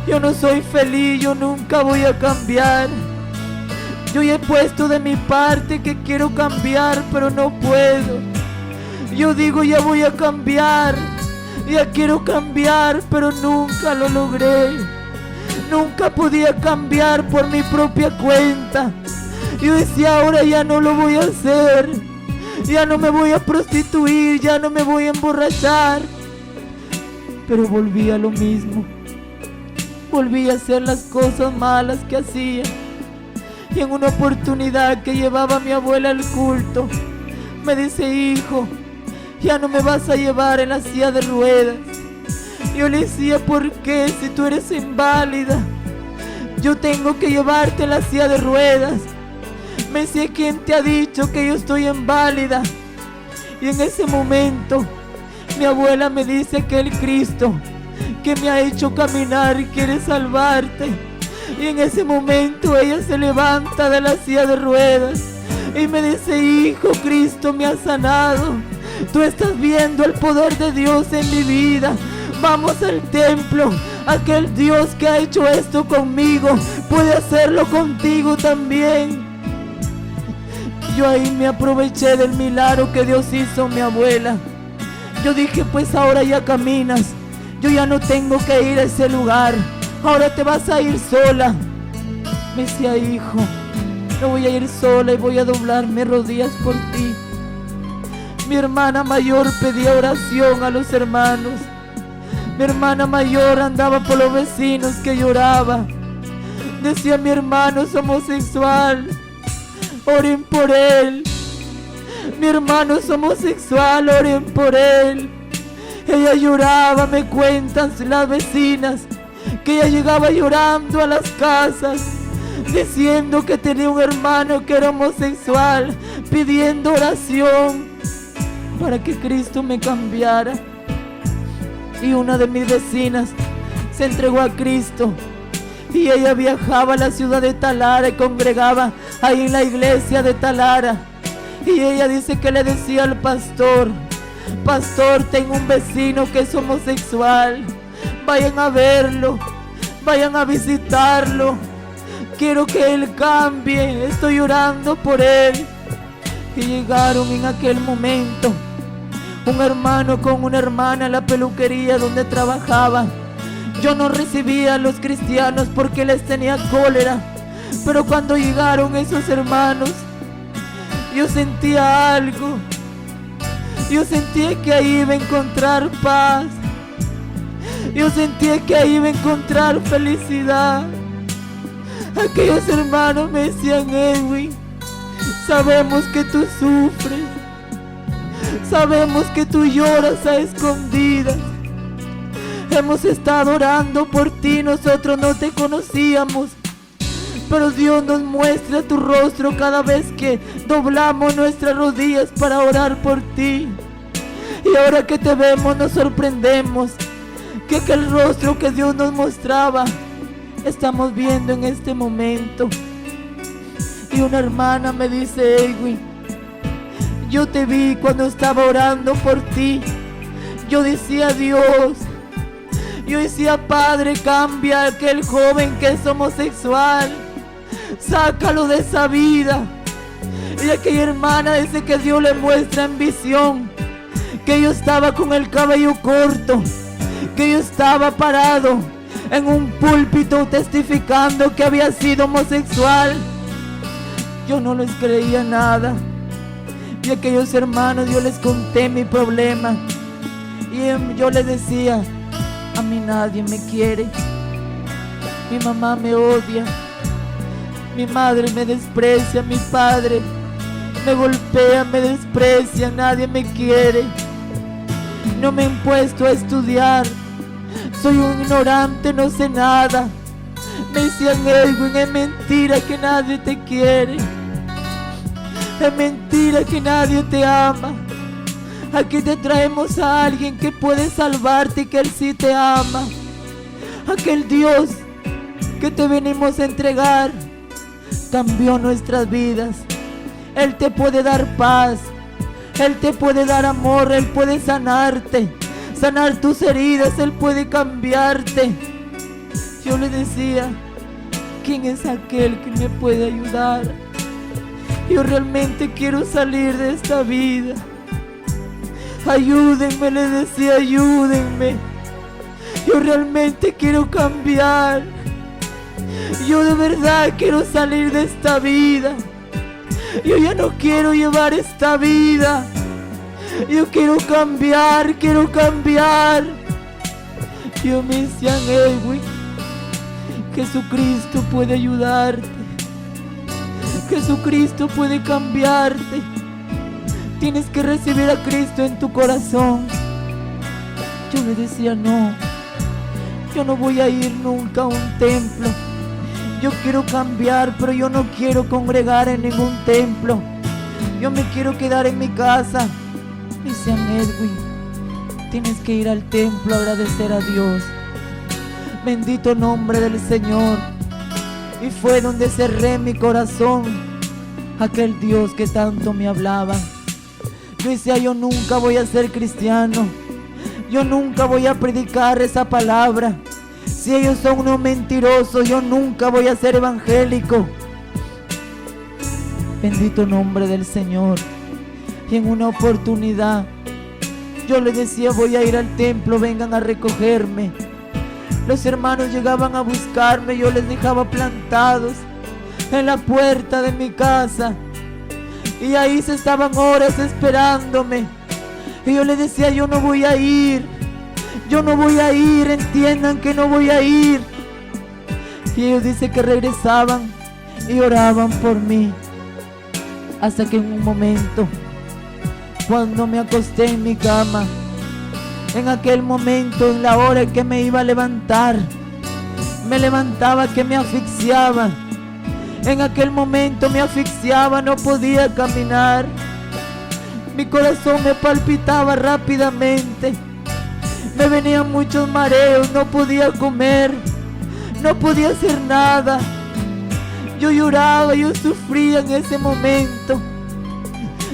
yo no soy feliz, yo nunca voy a cambiar. Yo ya he puesto de mi parte que quiero cambiar, pero no puedo. Yo digo: ya voy a cambiar, ya quiero cambiar, pero nunca lo logré. Nunca podía cambiar por mi propia cuenta. Yo decía: ahora ya no lo voy a hacer. Ya no me voy a prostituir, ya no me voy a emborrachar. Pero volví a lo mismo. Volví a hacer las cosas malas que hacía. Y en una oportunidad que llevaba a mi abuela al culto, me dice: hijo, ya no me vas a llevar en la silla de ruedas. Yo le decía, ¿por qué si tú eres inválida? Yo tengo que llevarte en la silla de ruedas. Me decía, ¿quién te ha dicho que yo estoy inválida? Y en ese momento mi abuela me dice que el Cristo que me ha hecho caminar quiere salvarte. Y en ese momento ella se levanta de la silla de ruedas y me dice, hijo, Cristo me ha sanado. Tú estás viendo el poder de Dios en mi vida. Vamos al templo. Aquel Dios que ha hecho esto conmigo puede hacerlo contigo también. Yo ahí me aproveché del milagro que Dios hizo mi abuela. Yo dije, pues ahora ya caminas. Yo ya no tengo que ir a ese lugar. Ahora te vas a ir sola. Me decía, hijo, no voy a ir sola y voy a doblar mis rodillas por ti. Mi hermana mayor pedía oración a los hermanos. Mi hermana mayor andaba por los vecinos que lloraba. Decía, mi hermano es homosexual, oren por él. Mi hermano es homosexual, oren por él. Ella lloraba, me cuentan las vecinas, que ella llegaba llorando a las casas, diciendo que tenía un hermano que era homosexual, pidiendo oración para que Cristo me cambiara. Y una de mis vecinas se entregó a Cristo y ella viajaba a la ciudad de Talara y congregaba ahí en la iglesia de Talara. Y ella dice que le decía al pastor, pastor, tengo un vecino que es homosexual, vayan a verlo, vayan a visitarlo, quiero que él cambie, estoy orando por él. Y llegaron en aquel momento un hermano con una hermana a la peluquería donde trabajaba. Yo no recibía a los cristianos porque les tenía cólera, pero cuando llegaron esos hermanos, yo sentía algo. Yo sentía que ahí iba a encontrar paz. Yo sentía que ahí iba a encontrar felicidad. Aquellos hermanos me decían, Edwin, sabemos que tú sufres, sabemos que tú lloras a escondidas. Hemos estado orando por ti, nosotros no te conocíamos, pero Dios nos muestra tu rostro cada vez que doblamos nuestras rodillas para orar por ti. Y ahora que te vemos nos sorprendemos que aquel rostro que Dios nos mostraba estamos viendo en este momento. Y una hermana me dice, Edwin, yo te vi cuando estaba orando por ti. Yo decía, Dios, yo decía, Padre, cambia a aquel joven que es homosexual, sácalo de esa vida. Y aquella hermana dice que Dios le muestra en visión que yo estaba con el cabello corto, que yo estaba parado en un púlpito testificando que había sido homosexual. Yo no les creía nada. Y a aquellos hermanos yo les conté mi problema. Y yo les decía, a mí nadie me quiere. Mi mamá me odia. Mi madre me desprecia. Mi padre me golpea, me desprecia. Nadie me quiere. No me han puesto a estudiar. Soy un ignorante, no sé nada. Me decían, Edwin, es mentira que nadie te quiere. Es mentira que nadie te ama. Aquí te traemos a alguien que puede salvarte y que Él sí te ama. Aquel Dios que te venimos a entregar cambió nuestras vidas. Él te puede dar paz. Él te puede dar amor. Él puede sanarte, sanar tus heridas. Él puede cambiarte. Yo le decía, ¿quién es aquel que me puede ayudar? Yo realmente quiero salir de esta vida. Ayúdenme, le decía, ayúdenme. Yo realmente quiero cambiar. Yo de verdad quiero salir de esta vida. Yo ya no quiero llevar esta vida. Yo quiero cambiar, quiero cambiar. Yo me decían, Edwin, Jesucristo puede ayudarte. Jesucristo puede cambiarte. Tienes que recibir a Cristo en tu corazón. Yo le decía, no, Yo no voy a ir nunca a un templo. Yo quiero cambiar, pero yo no quiero congregar en ningún templo. Yo me quiero quedar en mi casa. Dice Edwin, tienes que ir al templo a agradecer a Dios. Bendito nombre del Señor. Y fue donde cerré mi corazón a aquel Dios que tanto me hablaba. Yo decía, yo nunca voy a ser cristiano. Yo nunca voy a predicar esa palabra. Si ellos son unos mentirosos, yo nunca voy a ser evangélico. Bendito nombre del Señor. Y en una oportunidad yo les decía, voy a ir al templo, vengan a recogerme. Los hermanos llegaban a buscarme, yo les dejaba plantados en la puerta de mi casa. Y ahí se estaban horas esperándome. Y yo les decía, yo no voy a ir. Yo no voy a ir, entiendan que no voy a ir. Y ellos dicen que regresaban y oraban por mí. Hasta que en un momento, cuando me acosté en mi cama, en aquel momento, en la hora en que me iba a levantar, me levantaba que me asfixiaba. En aquel momento me asfixiaba, no podía caminar. Mi corazón me palpitaba rápidamente. Me venían muchos mareos, no podía comer, no podía hacer nada. Yo lloraba, yo sufría en ese momento.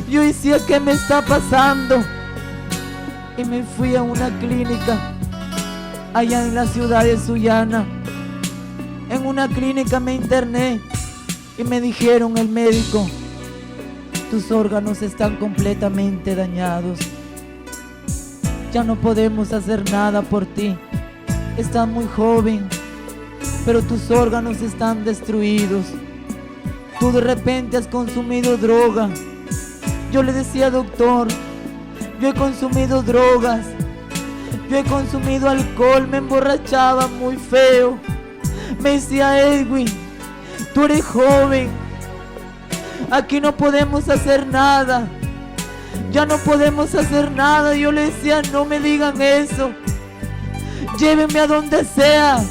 Yo decía, ¿qué me está pasando? Y me fui a una clínica allá en la ciudad de Sullana. En una clínica me interné y me dijeron el médico, tus órganos están completamente dañados. Ya no podemos hacer nada por ti. Estás muy joven, pero tus órganos están destruidos. Tú de repente has consumido droga. Yo le decía, doctor, yo he consumido drogas, yo he consumido alcohol, me emborrachaba muy feo. Me decía, Edwin, tú eres joven, aquí no podemos hacer nada, ya no podemos hacer nada. Yo le decía, no me digan eso, llévenme a donde sea,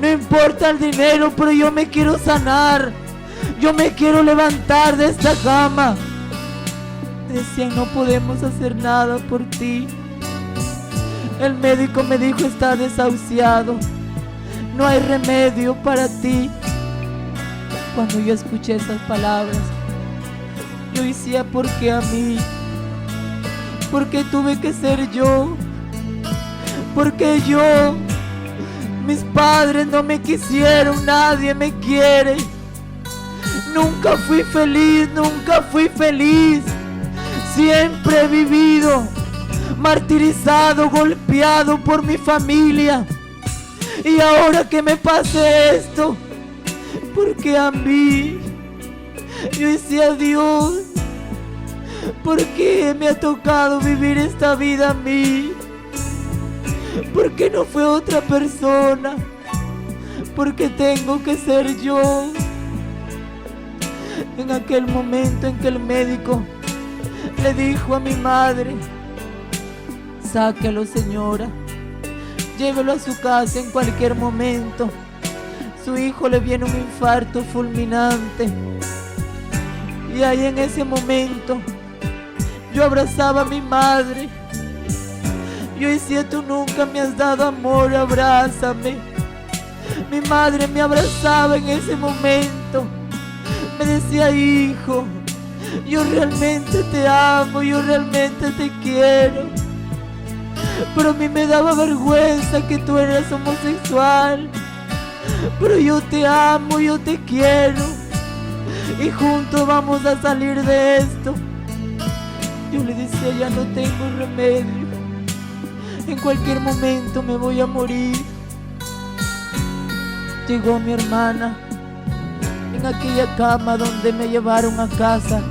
no importa el dinero, pero yo me quiero sanar, yo me quiero levantar de esta cama. Decían, no podemos hacer nada por ti. El médico me dijo, está desahuciado, no hay remedio para ti. Cuando yo escuché esas palabras, yo decía, ¿por qué a mí? ¿Por qué tuve que ser yo? ¿Por qué yo? Mis padres no me quisieron, nadie me quiere. Nunca fui feliz, nunca fui feliz. Siempre he vivido martirizado, golpeado por mi familia. Y ahora que me pase esto, ¿por qué a mí? Yo decía, Dios, ¿por qué me ha tocado vivir esta vida a mí? ¿Por qué no fue otra persona? ¿Por qué tengo que ser yo? En aquel momento en que el médico le dijo a mi madre, sáquelo, señora, llévelo a su casa en cualquier momento, su hijo le viene un infarto fulminante. Y ahí en ese momento yo abrazaba a mi madre. Yo decía, tú nunca me has dado amor, abrázame. Mi madre me abrazaba en ese momento, me decía, hijo, yo realmente te amo, yo realmente te quiero. Pero a mí me daba vergüenza que tú eras homosexual. Pero yo te amo, yo te quiero. Y juntos vamos a salir de esto. Yo le decía, ya no tengo remedio. En cualquier momento me voy a morir. Llegó mi hermana en aquella cama donde me llevaron a casa.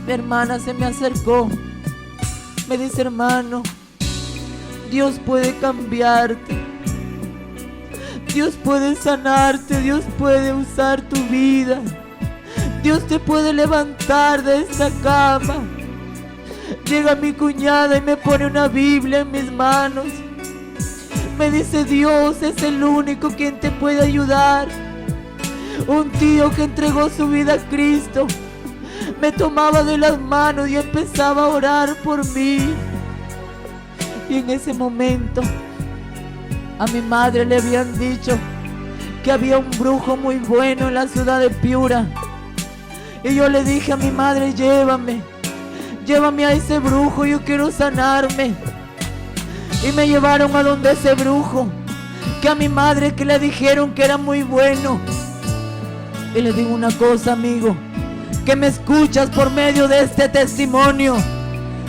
Mi hermana se me acercó, me dice, hermano, Dios puede cambiarte, Dios puede sanarte, Dios puede usar tu vida, Dios te puede levantar de esta cama. Llega mi cuñada y me pone una Biblia en mis manos. Me dice: Dios es el único quien te puede ayudar. Un tío que entregó su vida a Cristo me tomaba de las manos y empezaba a orar por mí. Y en ese momento a mi madre le habían dicho que había un brujo muy bueno en la ciudad de Piura. Y yo le dije a mi madre: llévame a ese brujo, yo quiero sanarme. Y me llevaron a donde ese brujo, que a mi madre que le dijeron que era muy bueno. Y le digo una cosa, amigo, que me escuchas por medio de este testimonio,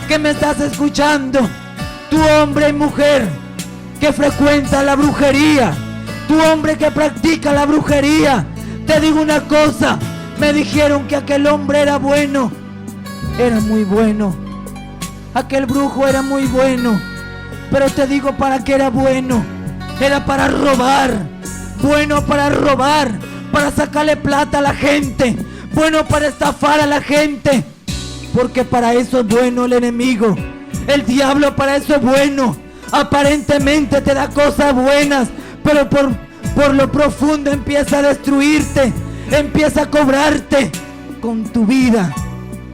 que me estás escuchando, tu hombre y mujer que frecuenta la brujería, tu hombre que practica la brujería. Te digo una cosa, me dijeron que aquel hombre era bueno, era muy bueno, aquel brujo era muy bueno, pero te digo para qué era bueno. Era para robar, bueno para robar, para sacarle plata a la gente, bueno para estafar a la gente, porque para eso es bueno el enemigo. El diablo para eso es bueno. Aparentemente te da cosas buenas, pero por lo profundo empieza a destruirte, empieza a cobrarte con tu vida,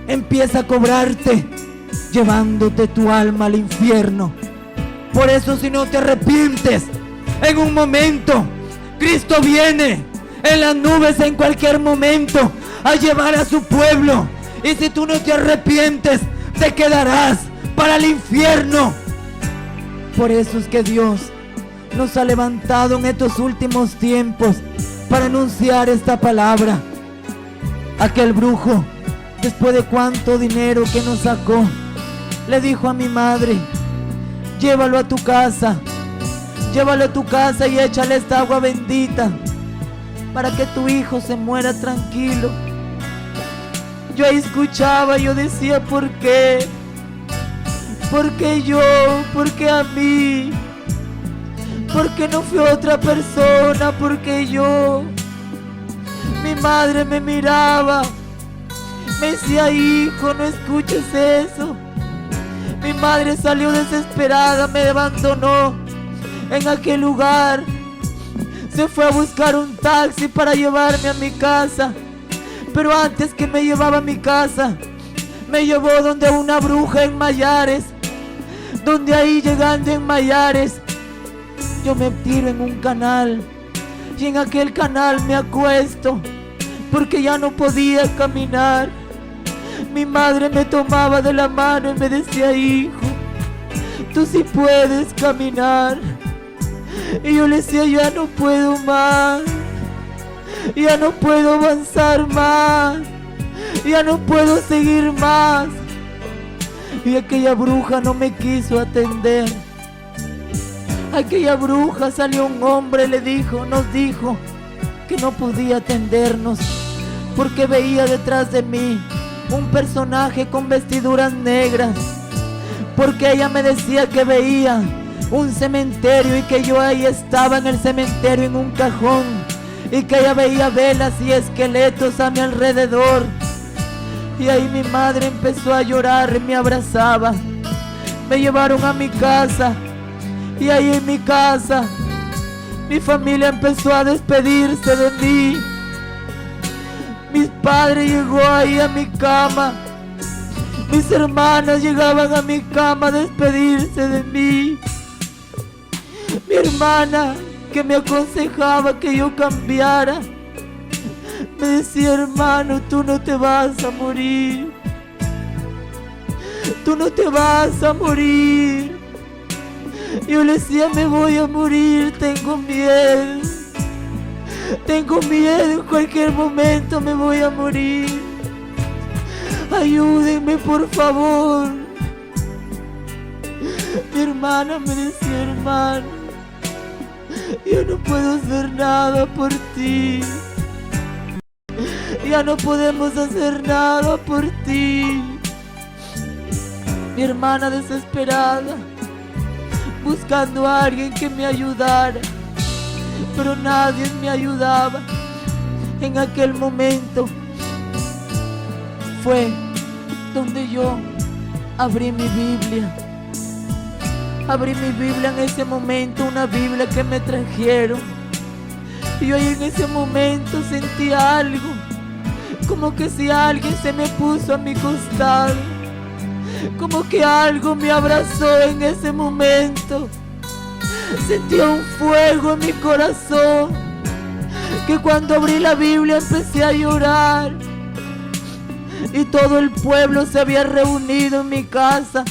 empieza a cobrarte llevándote tu alma al infierno. Por eso, si no te arrepientes, en un momento Cristo viene en las nubes en cualquier momento a llevar a su pueblo, y si tú no te arrepientes, te quedarás para el infierno. Por eso es que Dios nos ha levantado en estos últimos tiempos para anunciar esta palabra. Aquel brujo, después de cuánto dinero que nos sacó, le dijo a mi madre: llévalo a tu casa, y échale esta agua bendita para que tu hijo se muera tranquilo. Yo ahí escuchaba, yo decía: ¿por qué? ¿Por qué yo? ¿Por qué a mí? ¿Por qué no fue otra persona? ¿Por qué yo? Mi madre me miraba, me decía: hijo, no escuches eso. Mi madre salió desesperada, me abandonó en aquel lugar. Se fue a buscar un taxi para llevarme a mi casa. Pero antes que me llevaba a mi casa, me llevó donde una bruja en Mayares. Donde ahí, llegando en Mayares, yo me tiro en un canal. Y en aquel canal me acuesto, porque ya no podía caminar. Mi madre me tomaba de la mano y me decía: hijo, tú sí puedes caminar. Y yo le decía: ya no puedo más, ya no puedo avanzar más, ya no puedo seguir más. Y aquella bruja no me quiso atender. Aquella bruja, salió un hombre, nos dijo que no podía atendernos porque veía detrás de mí un personaje con vestiduras negras, porque ella me decía que veía un cementerio y que yo ahí estaba en el cementerio en un cajón, y que ella veía velas y esqueletos a mi alrededor. Y ahí mi madre empezó a llorar y me abrazaba. Me llevaron a mi casa, y ahí en mi casa mi familia empezó a despedirse de mí. Mi padre llegó ahí a mi cama, mis hermanas llegaban a mi cama a despedirse de mí. Mi hermana, que me aconsejaba que yo cambiara, me decía: hermano, tú no te vas a morir, tú no te vas a morir. Yo le decía: me voy a morir, tengo miedo, en cualquier momento me voy a morir. Ayúdenme, por favor. Mi hermana me decía: hermano, yo no puedo hacer nada por ti, ya no podemos hacer nada por ti. Mi hermana desesperada, buscando a alguien que me ayudara, pero nadie me ayudaba. En aquel momento fue donde yo abrí mi Biblia. abrí mi Biblia en ese momento, una Biblia que me trajeron. Y hoy en ese momento sentí algo, como que si alguien se me puso a mi costado, como que algo me abrazó en ese momento. Sentía un fuego en mi corazón, que cuando abrí la Biblia empecé a llorar. Y todo el pueblo se había reunido en mi casa,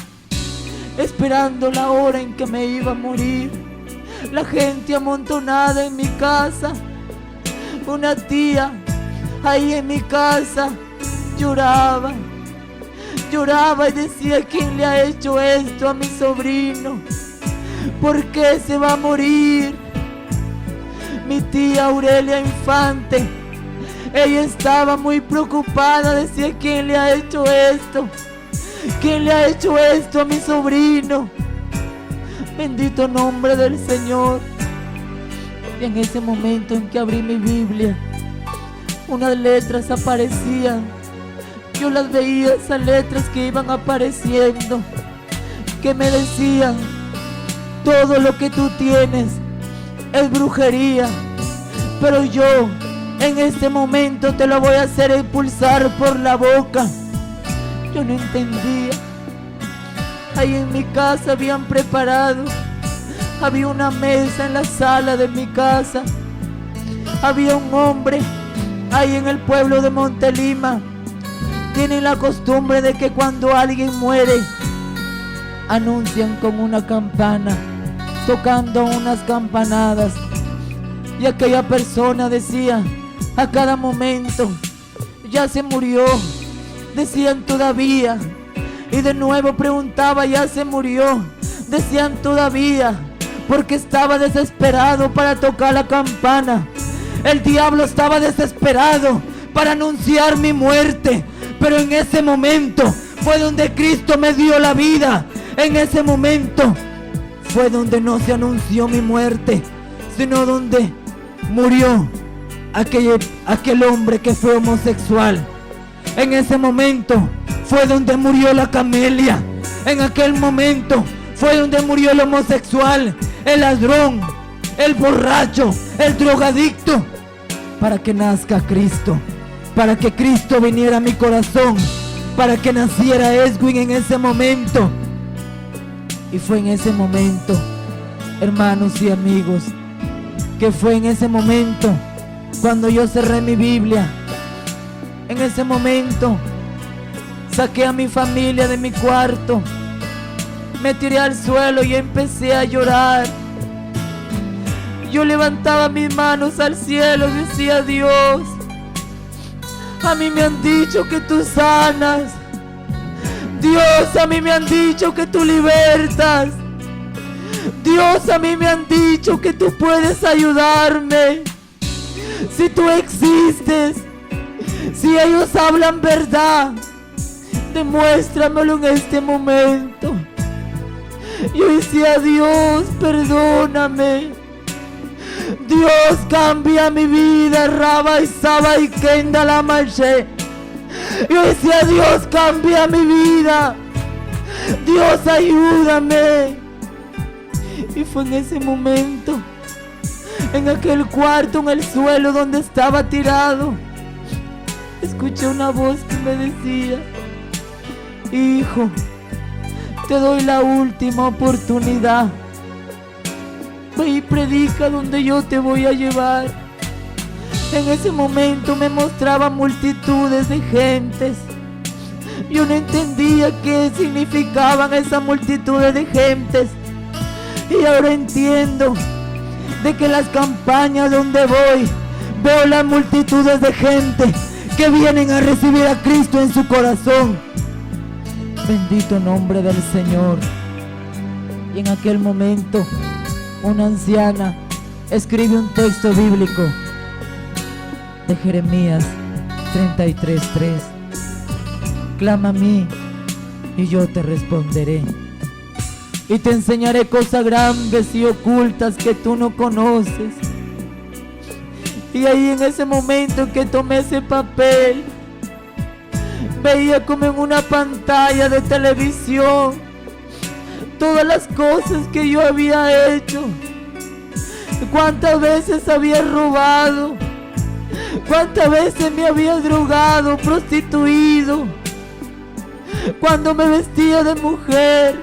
esperando la hora en que me iba a morir. La gente amontonada en mi casa. Una tía ahí en mi casa lloraba y decía: ¿quién le ha hecho esto a mi sobrino? ¿Por qué se va a morir? Mi tía Aurelia Infante, ella estaba muy preocupada, decía: ¿quién le ha hecho esto? ¿Quién le ha hecho esto a mi sobrino? Bendito nombre del Señor. Y en ese momento en que abrí mi Biblia, unas letras aparecían. Yo las veía, esas letras que iban apareciendo, que me decían: todo lo que tú tienes es brujería, pero yo en este momento te lo voy a hacer expulsar por la boca. Yo no entendía. Ahí en mi casa habían preparado, había una mesa en la sala de mi casa. Había un hombre ahí en el pueblo de Montelima. Tienen la costumbre de que cuando alguien muere, anuncian con una campana, tocando unas campanadas. Y aquella persona decía a cada momento: ya se murió. Decían todavía. Y de nuevo preguntaba: ya se murió. Decían todavía, porque estaba desesperado para tocar la campana. El diablo estaba desesperado para anunciar mi muerte. Pero en ese momento fue donde Cristo me dio la vida. En ese momento fue donde no se anunció mi muerte, sino donde murió aquel hombre que fue homosexual. En ese momento fue donde murió la camelia. En aquel momento fue donde murió el homosexual, el ladrón, el borracho, el drogadicto, para que nazca Cristo, para que Cristo viniera a mi corazón, para que naciera Edwin en ese momento. Y fue en ese momento, hermanos y amigos, que fue en ese momento cuando yo cerré mi Biblia. En ese momento saqué a mi familia de mi cuarto, me tiré al suelo y empecé a llorar. Yo levantaba mis manos al cielo y decía: Dios, a mí me han dicho que tú sanas. Dios, a mí me han dicho que tú libertas. Dios, a mí me han dicho que tú puedes ayudarme. Si tú existes, si ellos hablan verdad, demuéstramelo en este momento. Yo decía: Dios, perdóname. Dios, cambia mi vida. Raba y Saba y Kenda la marché. Yo decía: Dios, cambia mi vida. Dios, ayúdame. Y fue en ese momento, en aquel cuarto, en el suelo donde estaba tirado, escuché una voz que me decía: hijo, te doy la última oportunidad. Ve y predica donde yo te voy a llevar. En ese momento me mostraba multitudes de gentes. Yo no entendía qué significaban esas multitudes de gentes. Y ahora entiendo de que las campañas donde voy, veo las multitudes de gente que vienen a recibir a Cristo en su corazón. Bendito nombre del Señor. Y en aquel momento, una anciana escribe un texto bíblico de Jeremías 33:3. Clama a mí y yo te responderé, y te enseñaré cosas grandes y ocultas que tú no conoces. Y ahí en ese momento que tomé ese papel, veía como en una pantalla de televisión, todas las cosas que yo había hecho. Cuántas veces había robado, cuántas veces me había drogado, prostituido, cuando me vestía de mujer,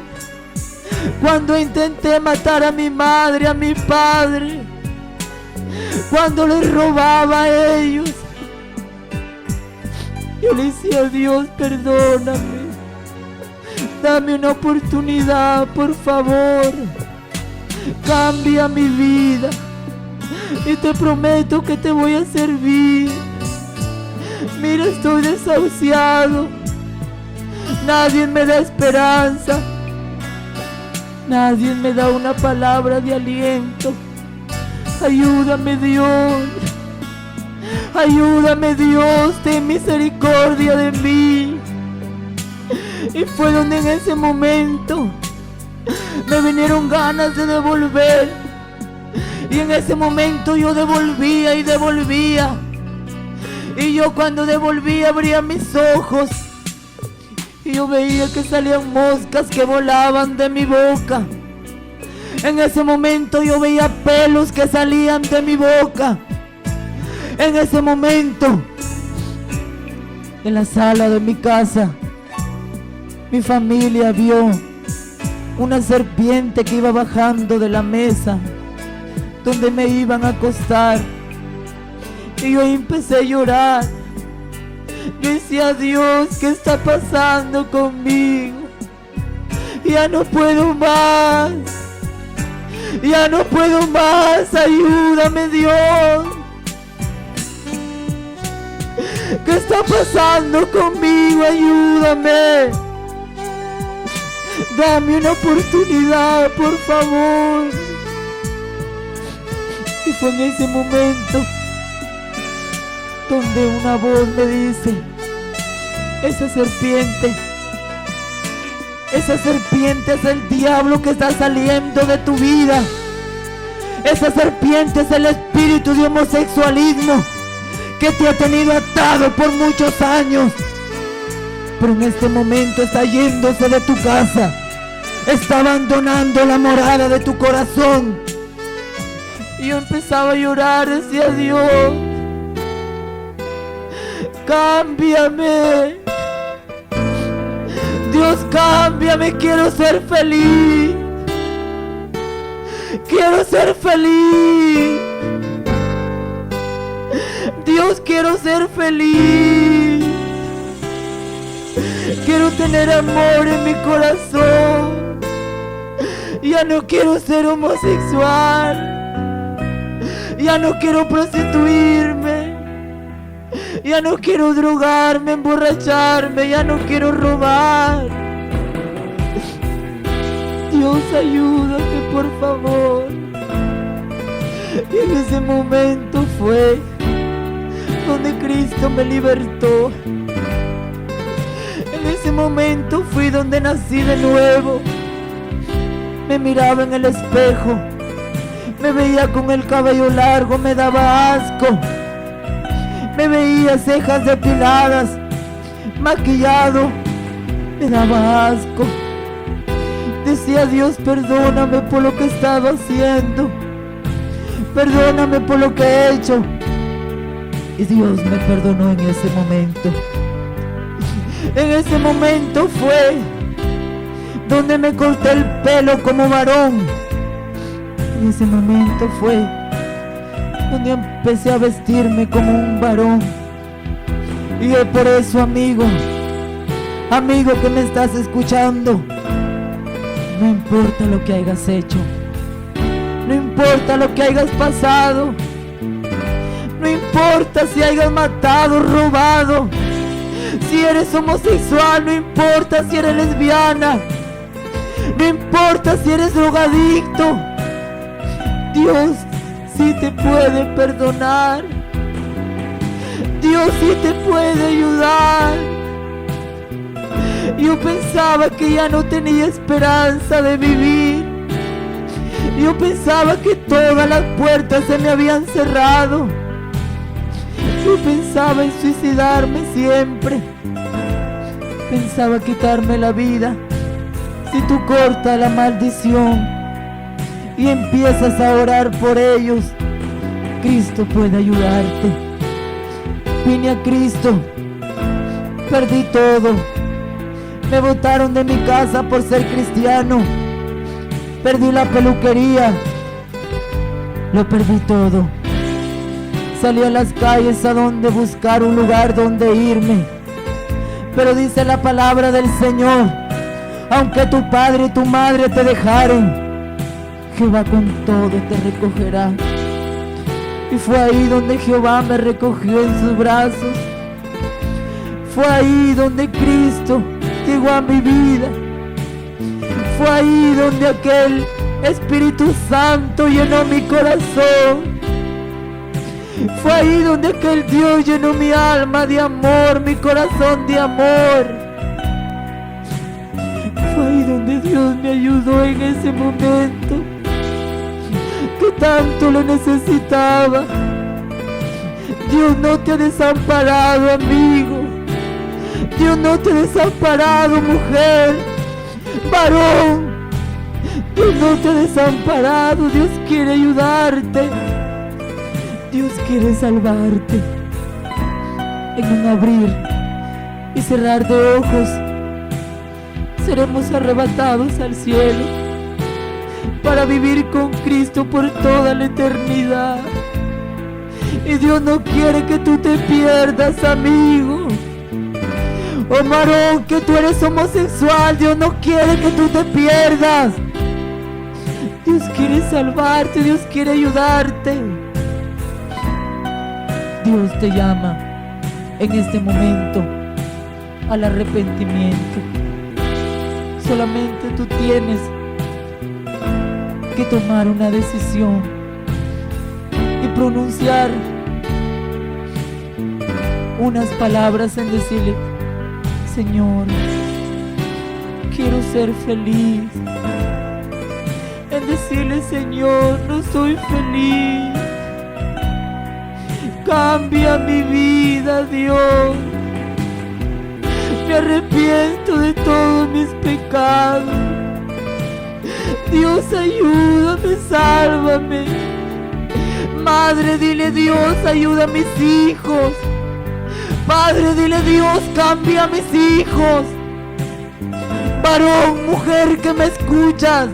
cuando intenté matar a mi madre, a mi padre, cuando les robaba a ellos. Yo le decía a Dios, perdóname, dame una oportunidad, por favor, cambia mi vida y te prometo que te voy a servir. Mira, estoy desahuciado, nadie me da esperanza, nadie me da una palabra de aliento. Ayúdame, Dios, ayúdame, Dios, ten misericordia de mí. Y fue donde en ese momento me vinieron ganas de devolver. Y en ese momento yo devolvía y devolvía. Y yo cuando devolvía abría mis ojos y yo veía que salían moscas que volaban de mi boca. En ese momento yo veía pelos que salían de mi boca. En ese momento, en la sala de mi casa, mi familia vio una serpiente que iba bajando de la mesa donde me iban a acostar. Y yo empecé a llorar. Yo decía, Dios, ¿qué está pasando conmigo? Ya no puedo más. Ya no puedo más. Ayúdame, Dios. ¿Qué está pasando conmigo? Ayúdame. Dame una oportunidad, por favor. Y fue en ese momento donde una voz me dice, esa serpiente es el diablo que está saliendo de tu vida. Esa serpiente es el espíritu de homosexualismo que te ha tenido atado por muchos años. Pero en este momento está yéndose de tu casa, está abandonando la morada de tu corazón. Y yo empezaba a llorar, decía, Dios, cámbiame. Dios, cámbiame, quiero ser feliz. Quiero ser feliz. Dios, quiero ser feliz. Quiero tener amor en mi corazón. Ya no quiero ser homosexual. Ya no quiero prostituirme. Ya no quiero drogarme, emborracharme. Ya no quiero robar. Dios, ayúdame, por favor. Y en ese momento fue donde Cristo me libertó. En ese momento fui donde nací de nuevo. Me miraba en el espejo, me veía con el cabello largo, me daba asco. Me veía cejas depiladas, maquillado, me daba asco. Decía, Dios, perdóname por lo que estaba haciendo. Perdóname por lo que he hecho. Y Dios me perdonó en ese momento. En ese momento fue donde me corté el pelo como varón. En ese momento fue donde empecé a vestirme como un varón. Y es por eso, amigo que me estás escuchando, no importa lo que hayas hecho, no importa lo que hayas pasado, no importa si hayas matado, robado, si eres homosexual, no importa si eres lesbiana, no importa si eres drogadicto, Dios sí te puede perdonar. Dios sí te puede ayudar. Yo pensaba que ya no tenía esperanza de vivir. Yo pensaba que todas las puertas se me habían cerrado. Yo pensaba en suicidarme siempre. Pensaba quitarme la vida Si tú cortas la maldición y empiezas a orar por ellos, Cristo puede ayudarte. Vine a Cristo, perdí todo. Me botaron de mi casa por ser cristiano. Perdí la peluquería, lo perdí todo. Salí a las calles a donde buscar un lugar donde irme. Pero dice la palabra del Señor: aunque tu padre y tu madre te dejaren, Jehová con todo te recogerá. Y fue ahí donde Jehová me recogió en sus brazos. Fue ahí donde Cristo llegó a mi vida. Fue ahí donde aquel Espíritu Santo llenó mi corazón. Fue ahí donde aquel Dios llenó mi alma de amor, mi corazón de amor. Fue ahí donde Dios me ayudó en ese momento que tanto lo necesitaba. Dios no te ha desamparado, amigo. Dios no te ha desamparado, mujer, varón. Dios no te ha desamparado. Dios quiere ayudarte. Dios quiere salvarte. En un abrir y cerrar de ojos seremos arrebatados al cielo para vivir con Cristo por toda la eternidad. Y Dios no quiere que tú te pierdas, amigo. Oh varón, que tú eres homosexual, Dios no quiere que tú te pierdas. Dios quiere salvarte, Dios quiere ayudarte. Dios te llama en este momento al arrepentimiento. Solamente tú tienes que tomar una decisión y pronunciar unas palabras en decirle: Señor, quiero ser feliz. En decirle: Señor, no soy feliz. Cambia mi vida, Dios. Me arrepiento de todos mis pecados. Dios, ayúdame, sálvame. Madre, dile: Dios, ayuda a mis hijos. Padre, dile: Dios, cambia a mis hijos. Varón, mujer que me escuchas,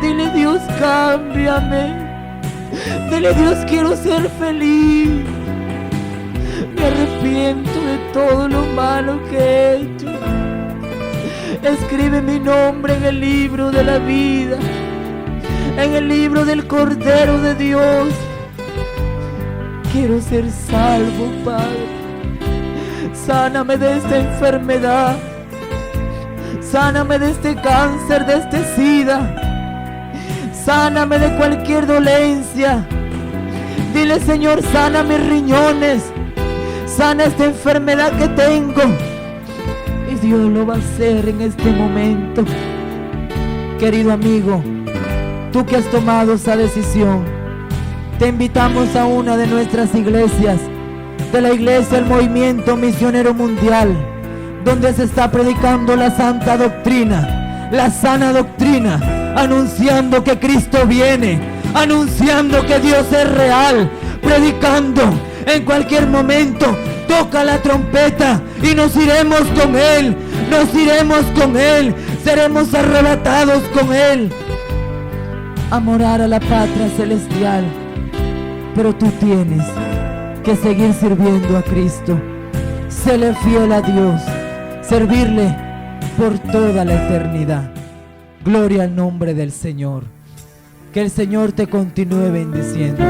dile: Dios, cámbiame. Dile: Dios, quiero ser feliz. Me arrepiento de todo lo malo que he hecho. Escribe mi nombre en el libro de la vida, en el libro del Cordero de Dios. Quiero ser salvo, Padre. Sáname de esta enfermedad. Sáname de este cáncer, de este SIDA. Sáname de cualquier dolencia. Dile: Señor, sana mis riñones. Sana esta enfermedad que tengo. Y Dios lo va a hacer en este momento. Querido amigo, tú que has tomado esa decisión, te invitamos a una de nuestras iglesias, de la iglesia El Movimiento Misionero Mundial, donde se está predicando la santa doctrina, la sana doctrina, anunciando que Cristo viene, anunciando que Dios es real, predicando. En cualquier momento toca la trompeta y nos iremos con Él, nos iremos con Él, seremos arrebatados con Él a morar a la patria celestial. Pero tú tienes que seguir sirviendo a Cristo, séle fiel a Dios, servirle por toda la eternidad. Gloria al nombre del Señor. Que el Señor te continúe bendiciendo.